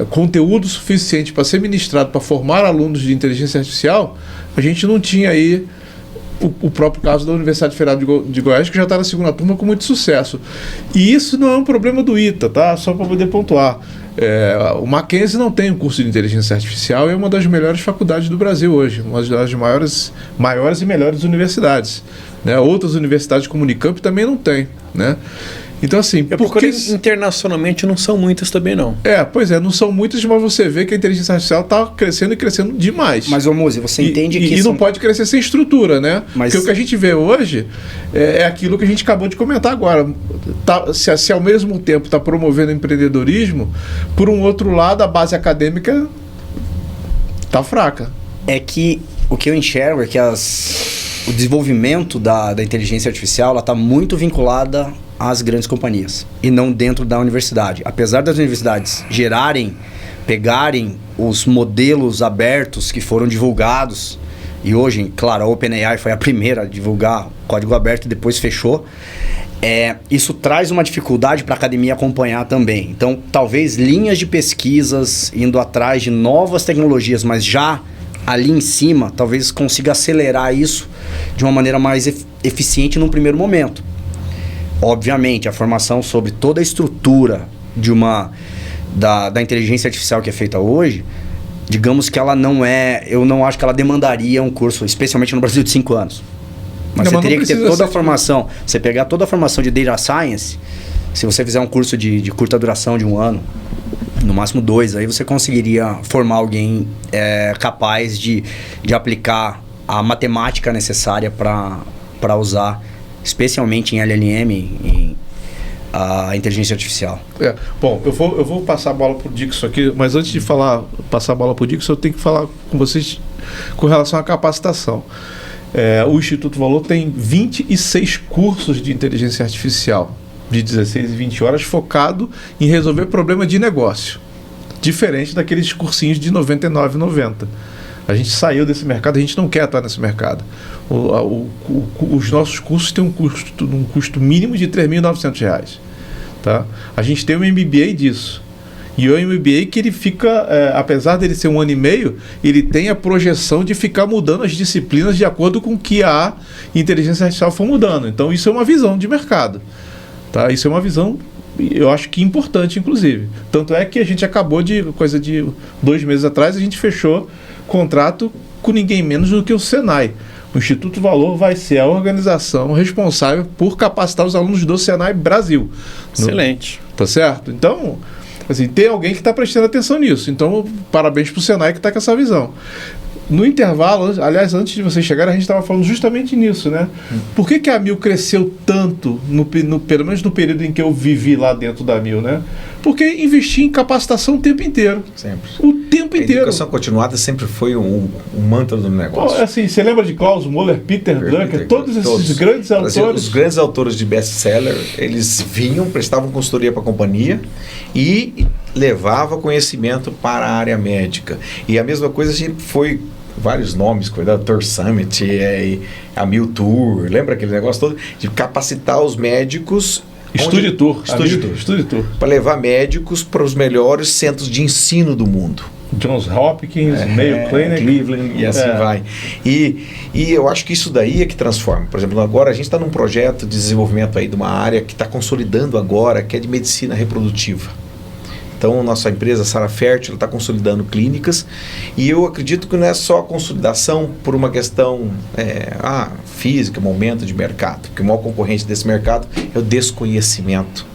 conteúdo suficiente para ser ministrado para formar alunos de inteligência artificial, a gente não tinha aí o próprio caso da Universidade Federal de Goiás, que já está na 2ª turma com muito sucesso. E isso não é um problema do ITA, tá? Só para poder pontuar. O Mackenzie não tem um curso de inteligência artificial e é uma das melhores faculdades do Brasil hoje, uma das maiores e melhores universidades, né? Outras universidades como Unicamp também não tem, né? Então, assim, porque internacionalmente não são muitas também, não. Pois é, não são muitas, mas você vê que a inteligência artificial está crescendo e crescendo demais. Mas, ô Muzi, você entende que... E não pode crescer sem estrutura, né? Porque o que a gente vê hoje é aquilo que a gente acabou de comentar agora. Se ao mesmo tempo está promovendo empreendedorismo, por um outro lado, a base acadêmica está fraca. É que o que eu enxergo é que o desenvolvimento da inteligência artificial está muito vinculada às grandes companhias e não dentro da universidade. Apesar das universidades pegarem os modelos abertos que foram divulgados, e hoje, claro, a OpenAI foi a primeira a divulgar código aberto e depois fechou, isso traz uma dificuldade para a academia acompanhar também. Então, talvez linhas de pesquisas indo atrás de novas tecnologias, mas já ali em cima, talvez consiga acelerar isso de uma maneira mais eficiente num primeiro momento. Obviamente, a formação sobre toda a estrutura da inteligência artificial que é feita hoje, digamos que ela não eu não acho que ela demandaria um curso, especialmente no Brasil, de 5 anos. Mas você teria que ter toda a formação. Você pegar toda a formação de Data Science, se você fizer um curso de curta duração de 1 ano, no máximo 2, aí você conseguiria formar alguém capaz de aplicar a matemática necessária para usar, especialmente em LLM, a inteligência artificial. Bom, eu vou passar a bola para o Dixon aqui, mas antes de passar a bola para o Dixon, eu tenho que falar com vocês com relação à capacitação. O Instituto Valor tem 26 cursos de inteligência artificial, de 16 e 20 horas, focado em resolver problema de negócio. diferente daqueles cursinhos de R$ 99,90. A gente saiu desse mercado, a gente não quer estar nesse mercado. Os nossos cursos têm um custo mínimo de R$ 3.900. Tá? A gente tem um MBA disso. E o MBA que ele fica, apesar dele ser 1 ano e meio, ele tem a projeção de ficar mudando as disciplinas de acordo com que a inteligência artificial for mudando. Então isso é uma visão de mercado. Tá? Isso é uma visão, eu acho que importante, inclusive. Tanto é que a gente acabou coisa de 2 meses atrás, a gente fechou contrato com ninguém menos do que o Senai. O Instituto Valor vai ser a organização responsável por capacitar os alunos do Senai Brasil. Excelente. Tá certo? Então, assim, tem alguém que está prestando atenção nisso. Então, parabéns para o Senai que está com essa visão. No intervalo, aliás, antes de vocês chegarem, a gente estava falando justamente nisso, né? Por que a AMIL cresceu tanto, pelo menos no período em que eu vivi lá dentro da AMIL, né? Porque investi em capacitação o tempo inteiro. Sempre. O tempo inteiro. A educação continuada sempre foi um mantra do negócio. Assim, você lembra de Klaus Müller, Peter Drucker, todos esses grandes autores? Os grandes autores de best-seller, eles vinham, prestavam consultoria para a companhia e levava conhecimento para a área médica. E a mesma coisa sempre foi vários nomes, Dr. Summit, a Mil Tour, lembra aquele negócio todo? De capacitar os médicos. Study Tour. Para levar médicos para os melhores centros de ensino do mundo. Johns Hopkins, Mayo Clinic, Cleveland e assim vai. E eu acho que isso daí é que transforma. Por exemplo, agora a gente está num projeto de desenvolvimento aí de uma área que está consolidando agora, que é de medicina reprodutiva. Então, nossa empresa, Sara Fértil, está consolidando clínicas e eu acredito que não é só a consolidação por uma questão física, momento de mercado, porque o maior concorrente desse mercado é o desconhecimento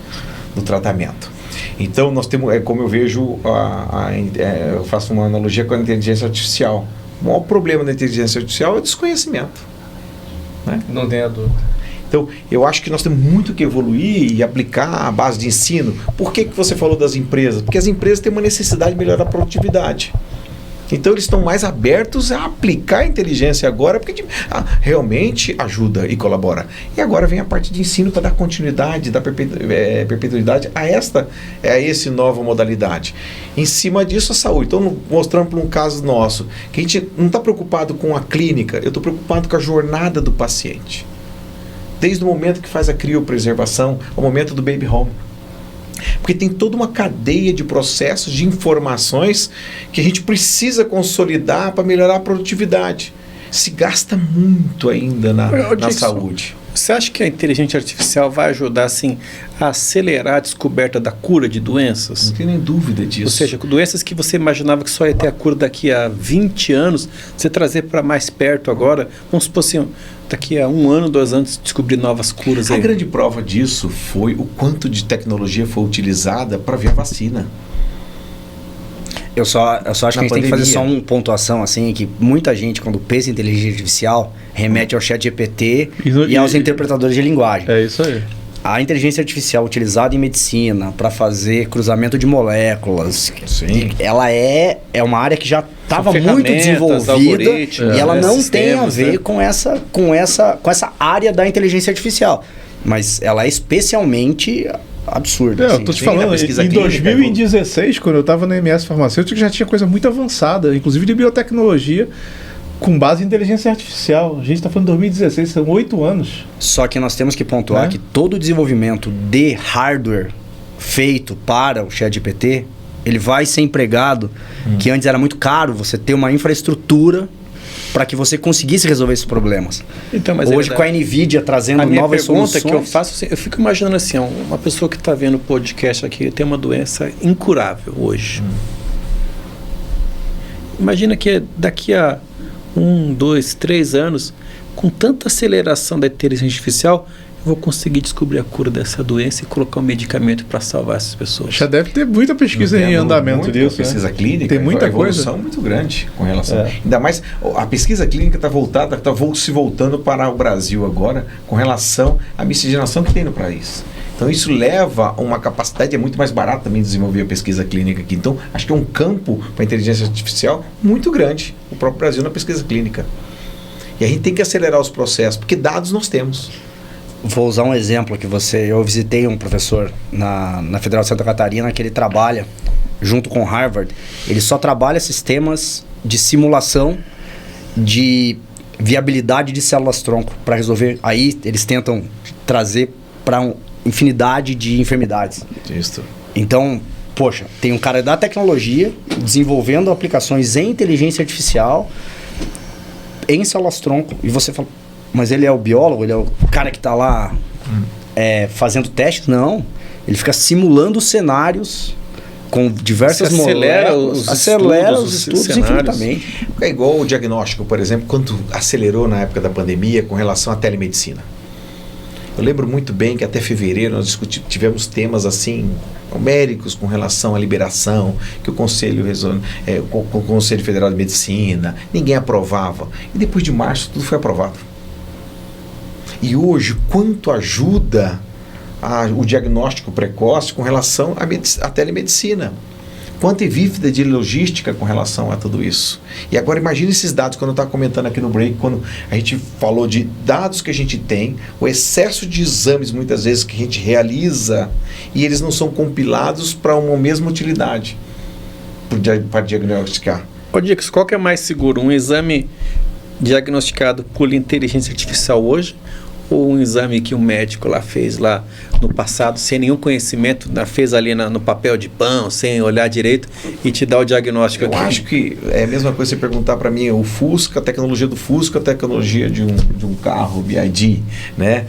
do tratamento. Então, nós temos, como eu vejo, eu faço uma analogia com a inteligência artificial. O maior problema da inteligência artificial é o desconhecimento. Né? Não tenha dúvida. Então, eu acho que nós temos muito que evoluir e aplicar a base de ensino. Por que você falou das empresas? Porque as empresas têm uma necessidade de melhorar a produtividade. Então, eles estão mais abertos a aplicar a inteligência agora, porque realmente ajuda e colabora. E agora vem a parte de ensino para dar continuidade, dar perpetuidade a essa nova modalidade. Em cima disso, a saúde. Então, mostrando para um caso nosso, que a gente não está preocupado com a clínica, eu estou preocupado com a jornada do paciente. Desde o momento que faz a criopreservação ao momento do baby home. Porque tem toda uma cadeia de processos, de informações que a gente precisa consolidar para melhorar a produtividade. Se gasta muito ainda na saúde. Você acha que a inteligência artificial vai ajudar assim, a acelerar a descoberta da cura de doenças? Não tem nem dúvida disso. Ou seja, doenças que você imaginava que só ia ter a cura daqui a 20 anos, você trazer para mais perto agora, vamos supor assim, daqui a 1 ano, 2 anos, descobrir novas curas aí. A grande prova disso foi o quanto de tecnologia foi utilizada para ver a vacina. Eu só acho que a gente tem que fazer só uma pontuação, assim, que muita gente, quando pensa em inteligência artificial, remete ao ChatGPT e aos interpretadores de linguagem. É isso aí. A inteligência artificial utilizada em medicina para fazer cruzamento de moléculas, ela é uma área que já estava muito desenvolvida e ela não tem a ver com essa área da inteligência artificial. Mas ela é especialmente absurda. Eu tô te falando, em 2016, quando eu estava na MS Farmacêutica, já tinha coisa muito avançada, inclusive de biotecnologia, com base em inteligência artificial. A gente está falando de 2016, são 8 anos. Só que nós temos que pontuar que todo o desenvolvimento de hardware feito para o ChatGPT, ele vai ser empregado, que antes era muito caro você ter uma infraestrutura para que você conseguisse resolver esses problemas. Então, mas hoje, com a NVIDIA trazendo novas soluções... A minha pergunta que eu faço, eu fico imaginando assim, uma pessoa que está vendo o podcast aqui tem uma doença incurável hoje. Imagina que daqui a 1, 2, 3 anos, com tanta aceleração da inteligência artificial, eu vou conseguir descobrir a cura dessa doença e colocar um medicamento para salvar essas pessoas. Já deve ter muita pesquisa em andamento disso. Pesquisa clínica, tem muita evolução muito grande com relação. Ainda mais, a pesquisa clínica está voltada, está se voltando para o Brasil agora, com relação à miscigenação que tem no país. Então isso leva a uma capacidade, é muito mais barato também desenvolver a pesquisa clínica aqui. Então acho que é um campo para a inteligência artificial muito grande, o próprio Brasil na pesquisa clínica. E a gente tem que acelerar os processos, porque dados nós temos. Vou usar um exemplo que eu visitei um professor na Federal de Santa Catarina que ele trabalha junto com Harvard, ele só trabalha sistemas de simulação de viabilidade de células-tronco para resolver. Aí eles tentam trazer para uma infinidade de enfermidades. Isso. Então, poxa, tem um cara da tecnologia desenvolvendo aplicações em inteligência artificial em células-tronco. E você fala, mas ele é o biólogo, ele é o cara que está lá fazendo testes? Não. Ele fica simulando cenários com diversas moléculas. Acelera os estudos infinitamente. É igual o diagnóstico, por exemplo, quanto acelerou na época da pandemia com relação à telemedicina. Eu lembro muito bem que até fevereiro nós tivemos temas assim, numéricos com relação à liberação, que o Conselho o Conselho Federal de Medicina, ninguém aprovava. E depois de março tudo foi aprovado. E hoje, quanto ajuda o diagnóstico precoce com relação à telemedicina? Quanto evita de logística com relação a tudo isso? E agora imagine esses dados, quando eu estava comentando aqui no break, quando a gente falou de dados que a gente tem, o excesso de exames muitas vezes que a gente realiza e eles não são compilados para uma mesma utilidade para diagnosticar. Ô Dix, qual que é mais seguro? Um exame diagnosticado por inteligência artificial hoje ou um exame que o médico lá fez lá no passado, sem nenhum conhecimento, fez ali no papel de pão, sem olhar direito e te dá o diagnóstico aqui? Eu acho que é a mesma coisa você perguntar para mim o Fusca, a tecnologia do Fusca, a tecnologia de um carro, BID, né?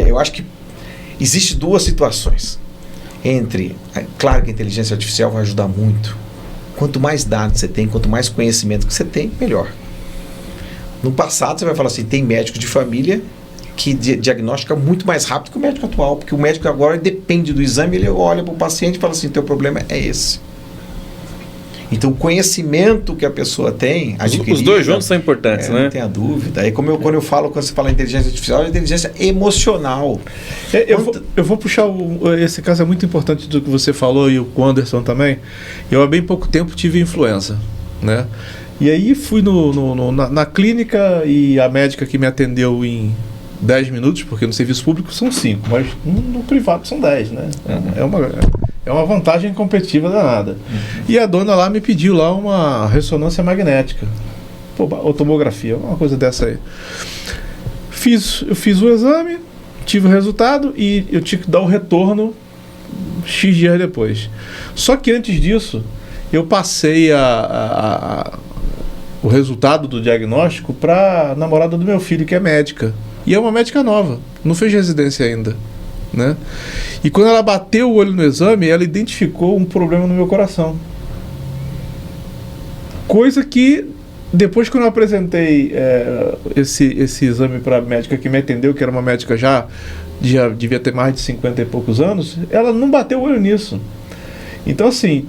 Eu acho que existe duas situações. Claro que a inteligência artificial vai ajudar muito. Quanto mais dados você tem, quanto mais conhecimento que você tem, melhor. No passado você vai falar assim, tem médico de família que diagnostica muito mais rápido que o médico atual, porque o médico agora depende do exame, ele olha para o paciente e fala assim, teu problema é esse. Então o conhecimento que a pessoa tem, os dois juntos são importantes, né? Não tenha dúvida. Aí quando você fala inteligência artificial, é inteligência emocional. Eu vou puxar esse caso é muito importante do que você falou e o Anderson também. Eu há bem pouco tempo tive influenza, né? E aí fui na clínica e a médica que me atendeu em 10 minutos, porque no serviço público são 5, mas no privado são 10, né? É uma vantagem competitiva danada. E a dona lá me pediu lá uma ressonância magnética. Ou tomografia, uma coisa dessa aí. Eu fiz o exame, tive o resultado e eu tinha que dar o retorno X dias depois. Só que antes disso, eu passei o resultado do diagnóstico para a namorada do meu filho, que é médica. E é uma médica nova, não fez residência ainda, né? E quando ela bateu o olho no exame, ela identificou um problema no meu coração. Coisa que, depois que eu apresentei esse exame para a médica que me atendeu, que era uma médica já devia ter mais de 50 e poucos anos, ela não bateu o olho nisso. Então, assim,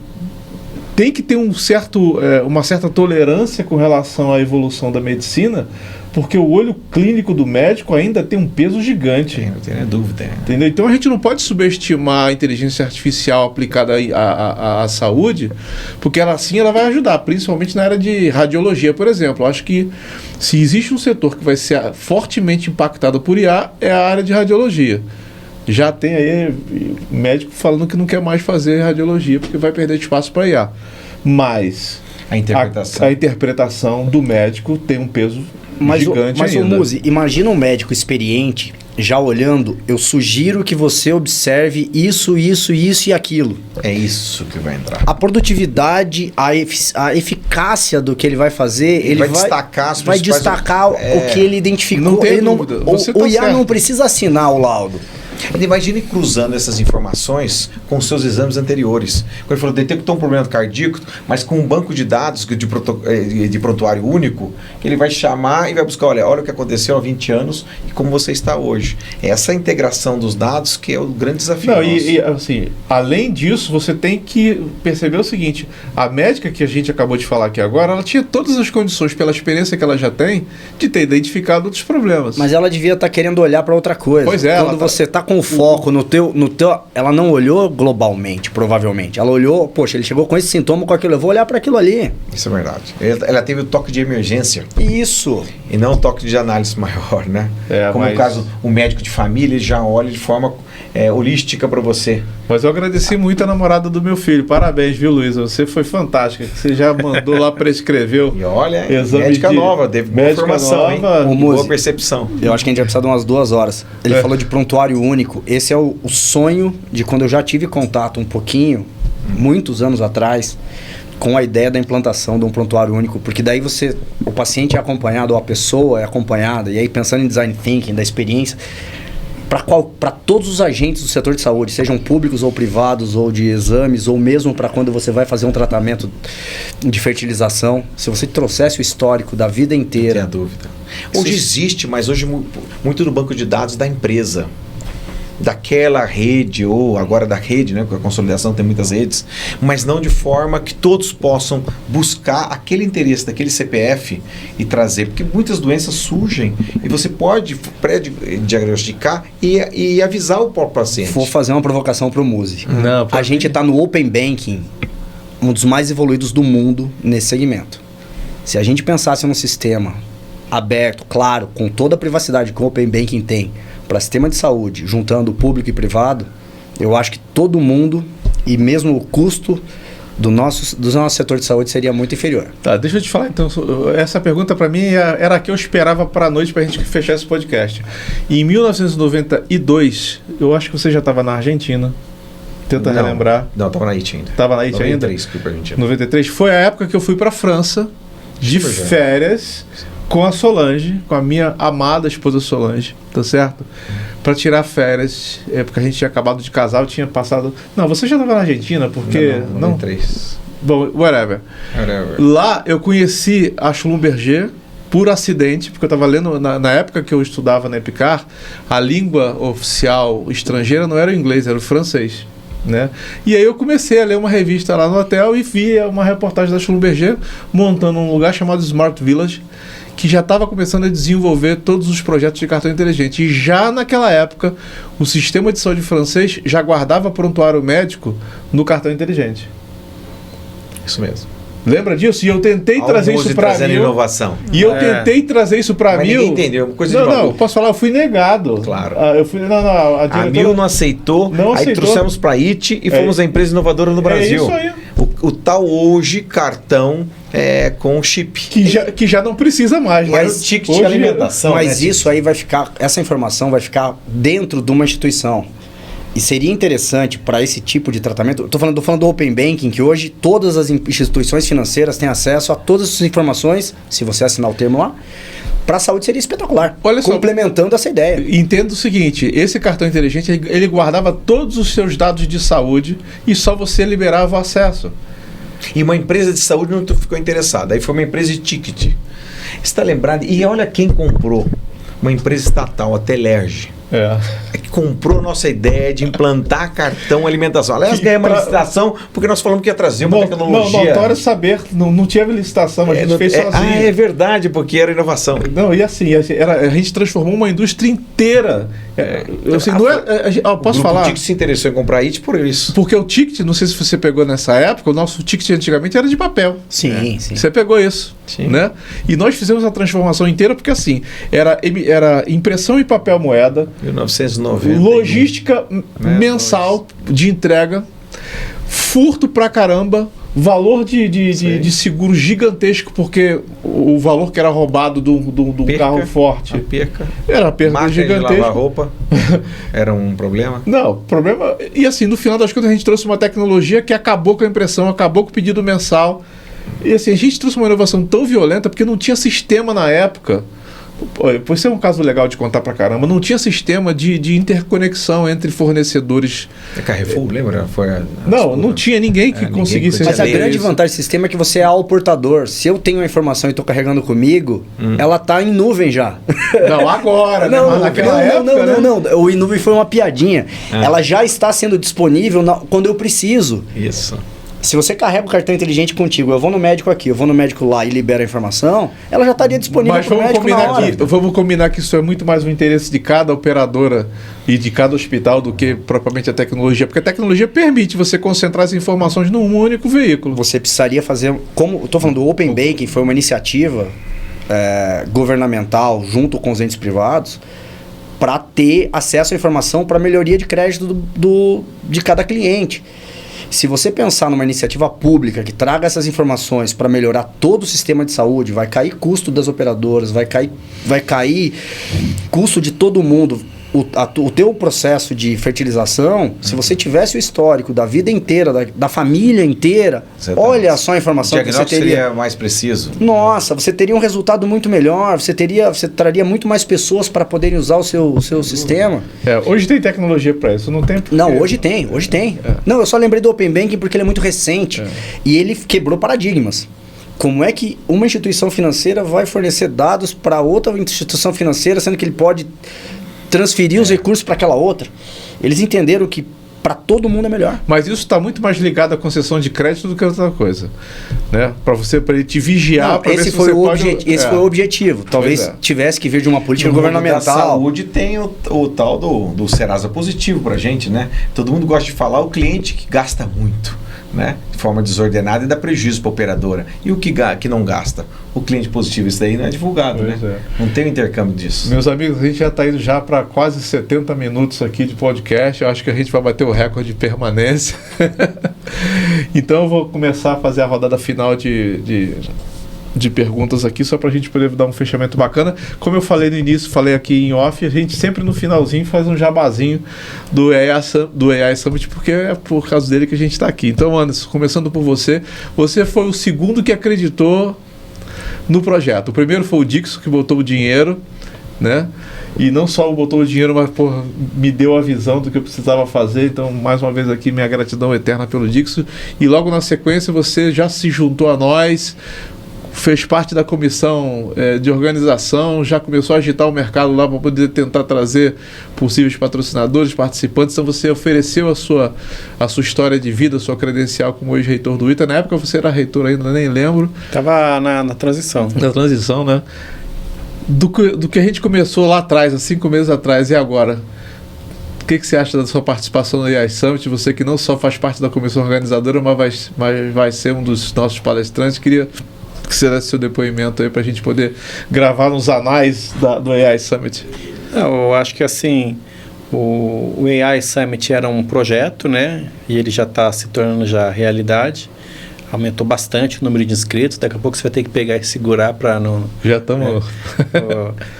tem que ter uma certa tolerância com relação à evolução da medicina, porque o olho clínico do médico ainda tem um peso gigante. Não tem dúvida. Entendeu? Então a gente não pode subestimar a inteligência artificial aplicada à saúde, porque ela vai ajudar, principalmente na área de radiologia, por exemplo. Eu acho que se existe um setor que vai ser fortemente impactado por IA, é a área de radiologia. Já tem aí médico falando que não quer mais fazer radiologia, porque vai perder espaço para IA. Mas a interpretação do médico tem um peso gigante mas ainda. Mas, Muzi, imagina um médico experiente já olhando, eu sugiro que você observe isso e aquilo. É isso que vai entrar. A produtividade, a eficácia do que ele vai fazer, ele vai destacar o que ele identificou. Não tem dúvida. O IA não precisa assinar o laudo. Imagine cruzando essas informações com seus exames anteriores. Quando ele falou, detectou um problema cardíaco, mas com um banco de dados de prontuário único, ele vai chamar e vai buscar, olha o que aconteceu há 20 anos e como você está hoje. Essa integração dos dados que é o grande desafio. Não, e assim, além disso, você tem que perceber o seguinte, a médica que a gente acabou de falar aqui agora, ela tinha todas as condições, pela experiência que ela já tem, de ter identificado outros problemas. Mas ela devia estar querendo olhar para outra coisa. Pois é. Quando você está com o foco no teu... Ela não olhou globalmente, provavelmente. Ela olhou, poxa, ele chegou com esse sintoma, com aquilo, eu vou olhar para aquilo ali. Isso é verdade. Ela teve o toque de emergência. Isso. E não o toque de análise maior, né? Como mas... no caso, o médico de família, ele já olha de forma holística para você. Mas eu agradeci muito a namorada do meu filho. Parabéns, viu, Luísa? Você foi fantástica. Você já mandou lá, prescreveu. E olha, exame médica de... nova, teve boa médica formação, nova, hein? Boa percepção. Eu acho que a gente vai precisar de umas 2 horas. Ele falou de prontuário único. Esse é o sonho de quando eu já tive contato um pouquinho, muitos anos atrás, com a ideia da implantação de um prontuário único, porque daí o paciente é acompanhado, ou a pessoa é acompanhada, e aí pensando em design thinking, da experiência, para todos os agentes do setor de saúde, sejam públicos ou privados, ou de exames, ou mesmo para quando você vai fazer um tratamento de fertilização, se você trouxesse o histórico da vida inteira. Não tem dúvida. Hoje existe, mas hoje muito do banco de dados da empresa, daquela rede, ou agora da rede, né? Com a consolidação tem muitas redes, mas não de forma que todos possam buscar aquele interesse daquele CPF e trazer, porque muitas doenças surgem e você pode pré-diagnosticar e avisar o próprio paciente. Vou fazer uma provocação para o Muzi. Não, a gente está no Open Banking, um dos mais evoluídos do mundo nesse segmento. Se a gente pensasse num sistema aberto, claro, com toda a privacidade que o Open Banking tem, para sistema de saúde, juntando público e privado, eu acho que todo mundo, e mesmo o custo do nosso setor de saúde seria muito inferior. Tá, deixa eu te falar então, essa pergunta para mim era a que eu esperava para a noite para a gente fechar esse podcast. Em 1992, eu acho que você já estava na Argentina. Tenta relembrar. Não, estava na IT ainda. Estava na IT 93, ainda? 93, fui para a Argentina. 93 foi a época que eu fui para a França de férias com a Solange, com a minha amada esposa Solange, tá certo? Para tirar férias, porque a gente tinha acabado de casar, eu tinha passado... Não, você já estava na Argentina, porque... Não, 93. Bom, whatever. Lá eu conheci a Schlumberger por acidente, porque eu estava lendo, na época que eu estudava na EPICAR, a língua oficial estrangeira não era o inglês, era o francês. Né? E aí eu comecei a ler uma revista lá no hotel e vi uma reportagem da Schlumberger montando um lugar chamado Smart Village, que já estava começando a desenvolver todos os projetos de cartão inteligente. E já naquela época, o sistema de saúde francês já guardava prontuário médico no cartão inteligente. Isso mesmo. Lembra disso? E eu tentei trazer isso para mim. Inovação. E eu tentei trazer isso para mim. Ninguém entendeu. Coisa de não, posso falar, eu fui negado. Claro. Eu fui, a Mil não aceitou, aí trouxemos para a IT e fomos a empresa inovadora no Brasil. É isso aí. O tal hoje cartão com chip. Que já não precisa mais. Mas o ticket de alimentação. Mas isso aí vai ficar, essa informação vai ficar dentro de uma instituição. E seria interessante para esse tipo de tratamento... Estou falando do Open Banking, que hoje todas as instituições financeiras têm acesso a todas essas informações, se você assinar o termo lá. Para a saúde seria espetacular. Olha só, complementando essa ideia. Entendo o seguinte, esse cartão inteligente, ele guardava todos os seus dados de saúde e só você liberava o acesso. E uma empresa de saúde não ficou interessada. Aí foi uma empresa de ticket. Você está lembrado? E olha quem comprou. Uma empresa estatal, a Telerge. Que comprou a nossa ideia de implantar cartão alimentação. Aliás, ganhamos uma licitação porque nós falamos que ia trazer uma tecnologia. Não, notório saber, não tinha licitação, a gente fez sozinho. É verdade, porque era inovação. Não, e assim, a gente transformou uma indústria inteira. Posso falar? O Ticket se interessou em comprar IT por isso. Porque o Ticket, não sei se você pegou nessa época, o nosso Ticket antigamente era de papel. Sim. Você pegou isso. Sim. Né? E nós fizemos a transformação inteira porque assim, era impressão em papel moeda, 1990. logística mensal de entrega, furto pra caramba, valor de seguro gigantesco, porque o valor que era roubado do carro forte. A perca. Era a perda gigantesca. De lavar roupa era um problema? Não, problema... E assim, no final das contas a gente trouxe uma tecnologia que acabou com a impressão, acabou com o pedido mensal. E assim, a gente trouxe uma inovação tão violenta porque não tinha sistema na época. Pô, isso é um caso legal de contar pra caramba. Não tinha sistema de interconexão entre fornecedores. Carrefour, lembra? Não tinha ninguém que conseguisse. Mas a grande vantagem do sistema é que você é o portador. Se eu tenho a informação e estou carregando comigo, ela tá em nuvem já. Não, agora, não, né? Mas naquela época, não. O em nuvem foi uma piadinha. Ela já está sendo disponível quando eu preciso. Isso. Se você carrega o cartão inteligente contigo, eu vou no médico aqui, eu vou no médico lá e libero a informação, ela já estaria disponível para o médico na hora. Vamos combinar que isso é muito mais o interesse de cada operadora e de cada hospital do que propriamente a tecnologia, porque a tecnologia permite você concentrar as informações num único veículo. Você precisaria fazer, como eu estou falando do Open Banking, foi uma iniciativa governamental junto com os entes privados para ter acesso à informação para melhoria de crédito de cada cliente. Se você pensar numa iniciativa pública que traga essas informações para melhorar todo o sistema de saúde, vai cair custo das operadoras, vai cair custo de todo mundo. O teu processo de fertilização, se você tivesse o histórico da vida inteira, da família inteira, olha só a informação que você teria. Seria mais preciso. Nossa, você teria um resultado muito melhor, você traria muito mais pessoas para poderem usar o seu sistema. Hoje tem tecnologia para isso, não tem? Porque... Não, hoje tem. Não, eu só lembrei do Open Banking porque ele é muito recente e ele quebrou paradigmas. Como é que uma instituição financeira vai fornecer dados para outra instituição financeira, sendo que ele pode transferir os recursos para aquela outra? Eles entenderam que para todo mundo é melhor. Mas isso está muito mais ligado à concessão de crédito do que outra coisa, né? Para ele te vigiar. Não, esse foi o objetivo. Talvez tivesse que vir de uma política governamental. Da saúde tem o tal do Serasa Positivo para a gente, né? Todo mundo gosta de falar o cliente que gasta muito, né? De forma desordenada e dá prejuízo para a operadora. E o que não gasta? O cliente positivo, isso daí não é divulgado, né? Não tem o intercâmbio disso. Meus amigos, a gente já está indo já para quase 70 minutos aqui de podcast. Eu acho que a gente vai bater o recorde de permanência. Então eu vou começar a fazer a rodada final de perguntas aqui, só para a gente poder dar um fechamento bacana. Como eu falei no início, falei aqui em off, a gente sempre no finalzinho faz um jabazinho do AI Summit, porque é por causa dele que a gente está aqui. Então, Anderson, começando por você foi o segundo que acreditou no projeto. O primeiro foi o Dixon, que botou o dinheiro, né? E não só botou o dinheiro, mas me deu a visão do que eu precisava fazer. Então, mais uma vez aqui, minha gratidão eterna pelo Dixon. E logo na sequência, você já se juntou a nós, fez parte da comissão de organização, já começou a agitar o mercado lá para poder tentar trazer possíveis patrocinadores, participantes. Então você ofereceu a sua história de vida, a sua credencial como ex-reitor do ITA. Na época você era reitor ainda, nem lembro. Estava na transição. Na transição, né? Do que a gente começou lá atrás, há 5 meses atrás, e agora? O que você acha da sua participação no AI Summit? Você que não só faz parte da comissão organizadora, mas vai ser um dos nossos palestrantes. Queria que você desse seu depoimento aí para a gente poder gravar nos anais do AI Summit. Eu acho que assim, o AI Summit era um projeto, né? E ele já está se tornando já realidade. Aumentou bastante o número de inscritos. Daqui a pouco você vai ter que pegar e segurar para não... Já estamos...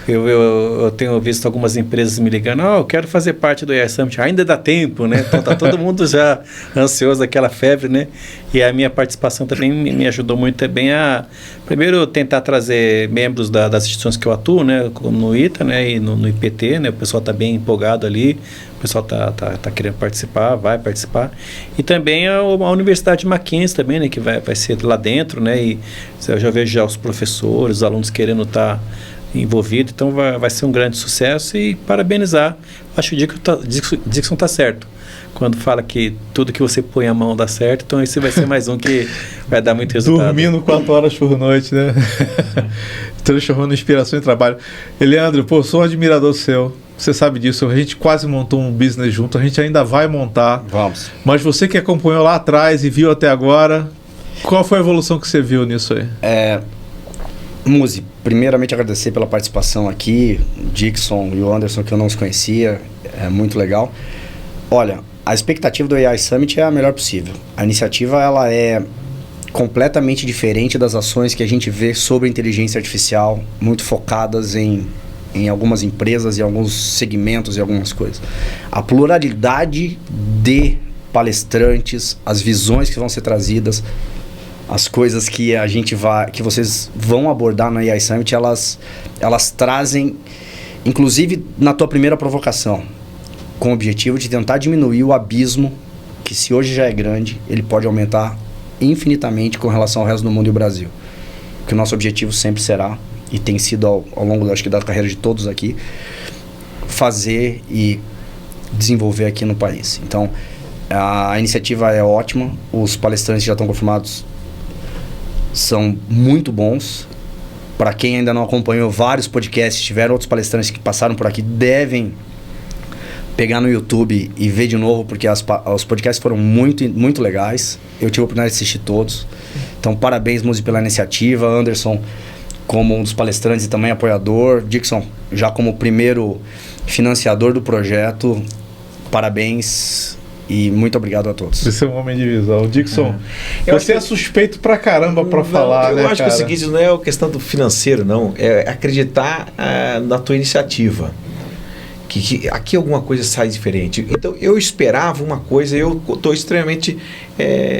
Eu tenho visto algumas empresas me ligando, eu quero fazer parte do AI Summit. Ainda dá tempo, né? Então tá todo mundo já ansioso, aquela febre, né? E a minha participação também me ajudou muito também a, primeiro, tentar trazer membros das instituições que eu atuo, né? Como no ITA, né? E no IPT, né? O pessoal está bem empolgado ali. O pessoal tá querendo participar, vai participar. E também a Universidade Mackenzie também, né? Que vai ser lá dentro, né? E eu já vejo já os professores, os alunos querendo estar envolvidos. Então vai ser um grande sucesso e parabenizar. Acho que o Dixon está certo. Quando fala que tudo que você põe a mão dá certo, então esse vai ser mais um que vai dar muito resultado. Dormindo 4 horas por noite, né? Transformando inspiração em trabalho. Leandro, sou um admirador seu. Você sabe disso, a gente quase montou um business junto, a gente ainda vai montar. Vamos. Mas você que acompanhou lá atrás e viu até agora, qual foi a evolução que você viu nisso aí? Muzi, primeiramente agradecer pela participação aqui, o Dixon e o Anderson, que eu não os conhecia, é muito legal. Olha, a expectativa do AI Summit é a melhor possível. A iniciativa ela é completamente diferente das ações que a gente vê sobre inteligência artificial, muito focadas em algumas empresas e alguns segmentos e algumas coisas. A pluralidade de palestrantes, as visões que vão ser trazidas, as coisas que que vocês vão abordar no AI Summit, elas trazem, inclusive na tua primeira provocação, com o objetivo de tentar diminuir o abismo, que se hoje já é grande, ele pode aumentar infinitamente com relação ao resto do mundo e o Brasil. Que o nosso objetivo sempre será, e tem sido ao longo acho que da carreira de todos aqui, fazer e desenvolver aqui no país. Então, A iniciativa é ótima, os palestrantes já estão confirmados, são muito bons. Para quem ainda não acompanhou vários podcasts, tiveram outros palestrantes que passaram por aqui, devem pegar no YouTube e ver de novo, porque os podcasts foram muito, muito legais. Eu tive a oportunidade de assistir todos. Então, parabéns, Muzi, pela iniciativa. Anderson, como um dos palestrantes e também apoiador. Dixon, já como primeiro financiador do projeto. Parabéns e muito obrigado a todos. Você é um homem de visão. Dixon, você é suspeito pra caramba pra falar, eu né, acho que é o seguinte, não é a questão do financeiro, não. É acreditar na tua iniciativa. Que aqui alguma coisa sai diferente. Então, eu esperava uma coisa, eu estou extremamente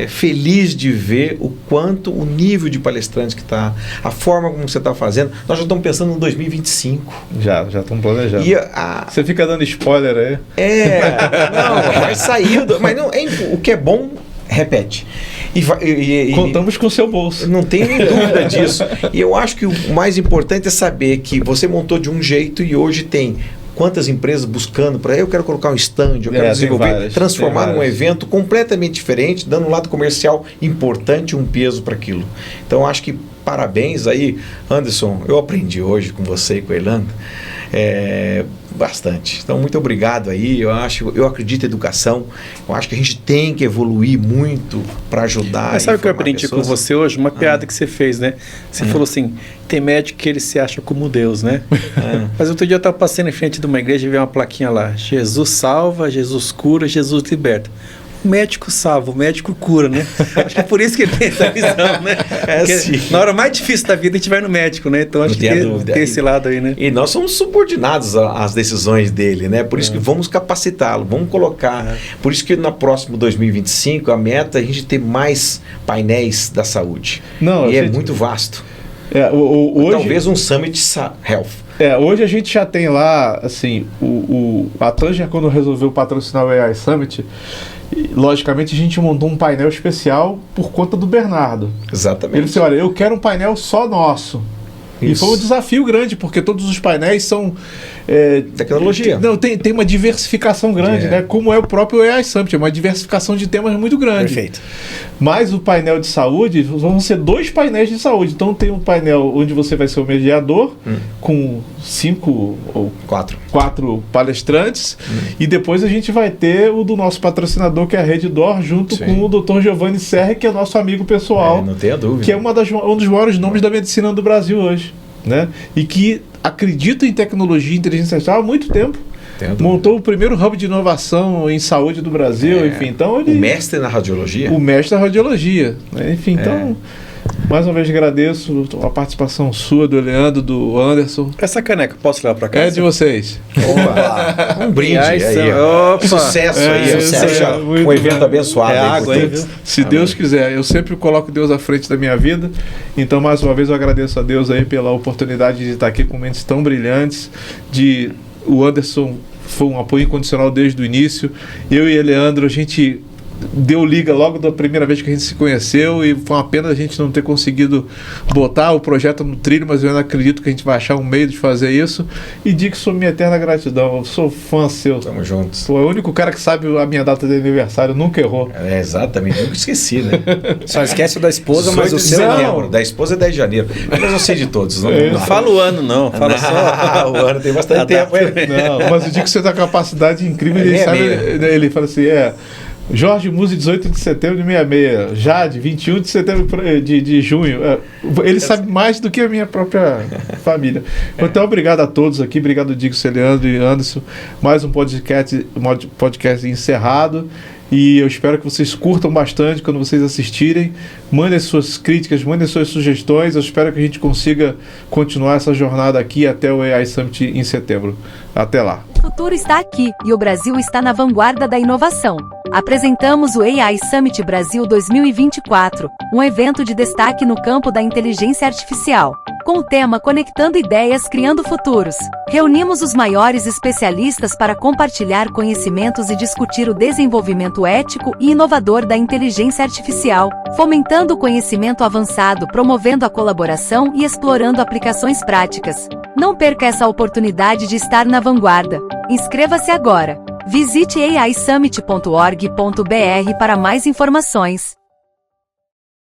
feliz de ver o quanto, o nível de palestrante que está, a forma como você está fazendo. Nós já estamos pensando em 2025. Já estamos planejando. E você fica dando spoiler aí. Não, vai sair. Mas não, o que é bom, repete. Contamos com o seu bolso. Não tenho nem dúvida disso. E eu acho que o mais importante é saber que você montou de um jeito e hoje tem quantas empresas buscando para eu quero colocar um stand, eu quero desenvolver, transformar num evento completamente diferente, dando um lado comercial importante, um peso para aquilo. Então acho que parabéns aí, Anderson. Eu aprendi hoje com você e com a Irlanda bastante. Então muito obrigado aí. Eu acredito em educação. Eu acho que a gente tem que evoluir muito para ajudar. Mas sabe o que eu aprendi com você hoje? Uma piada que você fez, né? Você falou assim, tem médico que ele se acha como Deus, né? Mas outro dia eu estava passando em frente de uma igreja e vi uma plaquinha lá, Jesus salva, Jesus cura, Jesus liberta. O médico salva, o médico cura, né? Acho que é por isso que ele tem essa visão, né? Porque na hora mais difícil da vida a gente vai no médico, né? Então acho que tem esse lado aí, né? E nós somos subordinados às decisões dele, né? Por isso que vamos capacitá-lo, vamos colocar. Por isso que no próximo 2025 a meta é a gente ter mais painéis da saúde. É muito vasto. Hoje, talvez um Summit Health. Hoje a gente já tem lá, assim, a Tanger, quando resolveu patrocinar o AI Summit, logicamente a gente montou um painel especial por conta do Bernardo. Exatamente. Ele disse, olha, eu quero um painel só nosso. Isso. E foi um desafio grande, porque todos os painéis são... tecnologia. Tem uma diversificação grande, né? Como é o próprio AI Summit, é uma diversificação de temas muito grande. Perfeito. Mas o painel de saúde, vão ser 2 painéis de saúde. Então tem um painel onde você vai ser o mediador, com 5 ou 4 palestrantes, e depois a gente vai ter o do nosso patrocinador, que é a Reddor, junto com o Dr. Giovanni Serra, que é nosso amigo pessoal. Não tenha dúvida. Que é um dos maiores nomes da medicina do Brasil hoje, né? E que acredita em tecnologia e inteligência artificial há muito tempo. Montou o primeiro hub de inovação em saúde do Brasil, enfim, então ele... O mestre na radiologia. O mestre da radiologia, né? Enfim, então, mais uma vez agradeço a participação sua, do Leandro, do Anderson. Essa caneca, posso levar para casa? É de vocês. Opa, um brinde aí. Sucesso aí. Sucesso. Um evento abençoado. Água aí, viu? Se Deus quiser. Eu sempre coloco Deus à frente da minha vida. Então, mais uma vez, eu agradeço a Deus aí pela oportunidade de estar aqui com mentes tão brilhantes, o Anderson foi um apoio incondicional desde o início. Eu e o Leandro, a gente deu liga logo da primeira vez que a gente se conheceu e foi uma pena a gente não ter conseguido botar o projeto no trilho, mas eu ainda acredito que a gente vai achar um meio de fazer isso. E Dixon, minha eterna gratidão. Eu sou fã seu. Tamo juntos. Pô, é o único cara que sabe a minha data de aniversário, nunca errou. Exatamente, nunca esqueci, né? Só esquece o da esposa, mas o seu não. Da esposa é 10 de janeiro. Mas eu sei de todos. Não fala o ano, não. Fala só. O ano tem bastante tempo. Não, mas o Dixon tem uma capacidade incrível. Ele sabe, ele fala assim, Jorge Muzi, 18 de setembro de 66. Jade, 21 de setembro de junho. Ele sabe mais do que a minha própria família. Então, obrigado a todos aqui. Obrigado, Dixon, Leandro e Anderson. Mais um podcast encerrado. E eu espero que vocês curtam bastante quando vocês assistirem. Mandem suas críticas, mandem suas sugestões. Eu espero que a gente consiga continuar essa jornada aqui até o AI Summit em setembro. Até lá. O futuro está aqui e o Brasil está na vanguarda da inovação. Apresentamos o AI Summit Brasil 2024, um evento de destaque no campo da inteligência artificial, com o tema Conectando Ideias, Criando Futuros. Reunimos os maiores especialistas para compartilhar conhecimentos e discutir o desenvolvimento ético e inovador da inteligência artificial, fomentando o conhecimento avançado, promovendo a colaboração e explorando aplicações práticas. Não perca essa oportunidade de estar na vanguarda. Inscreva-se agora! Visite aisummit.org.br para mais informações.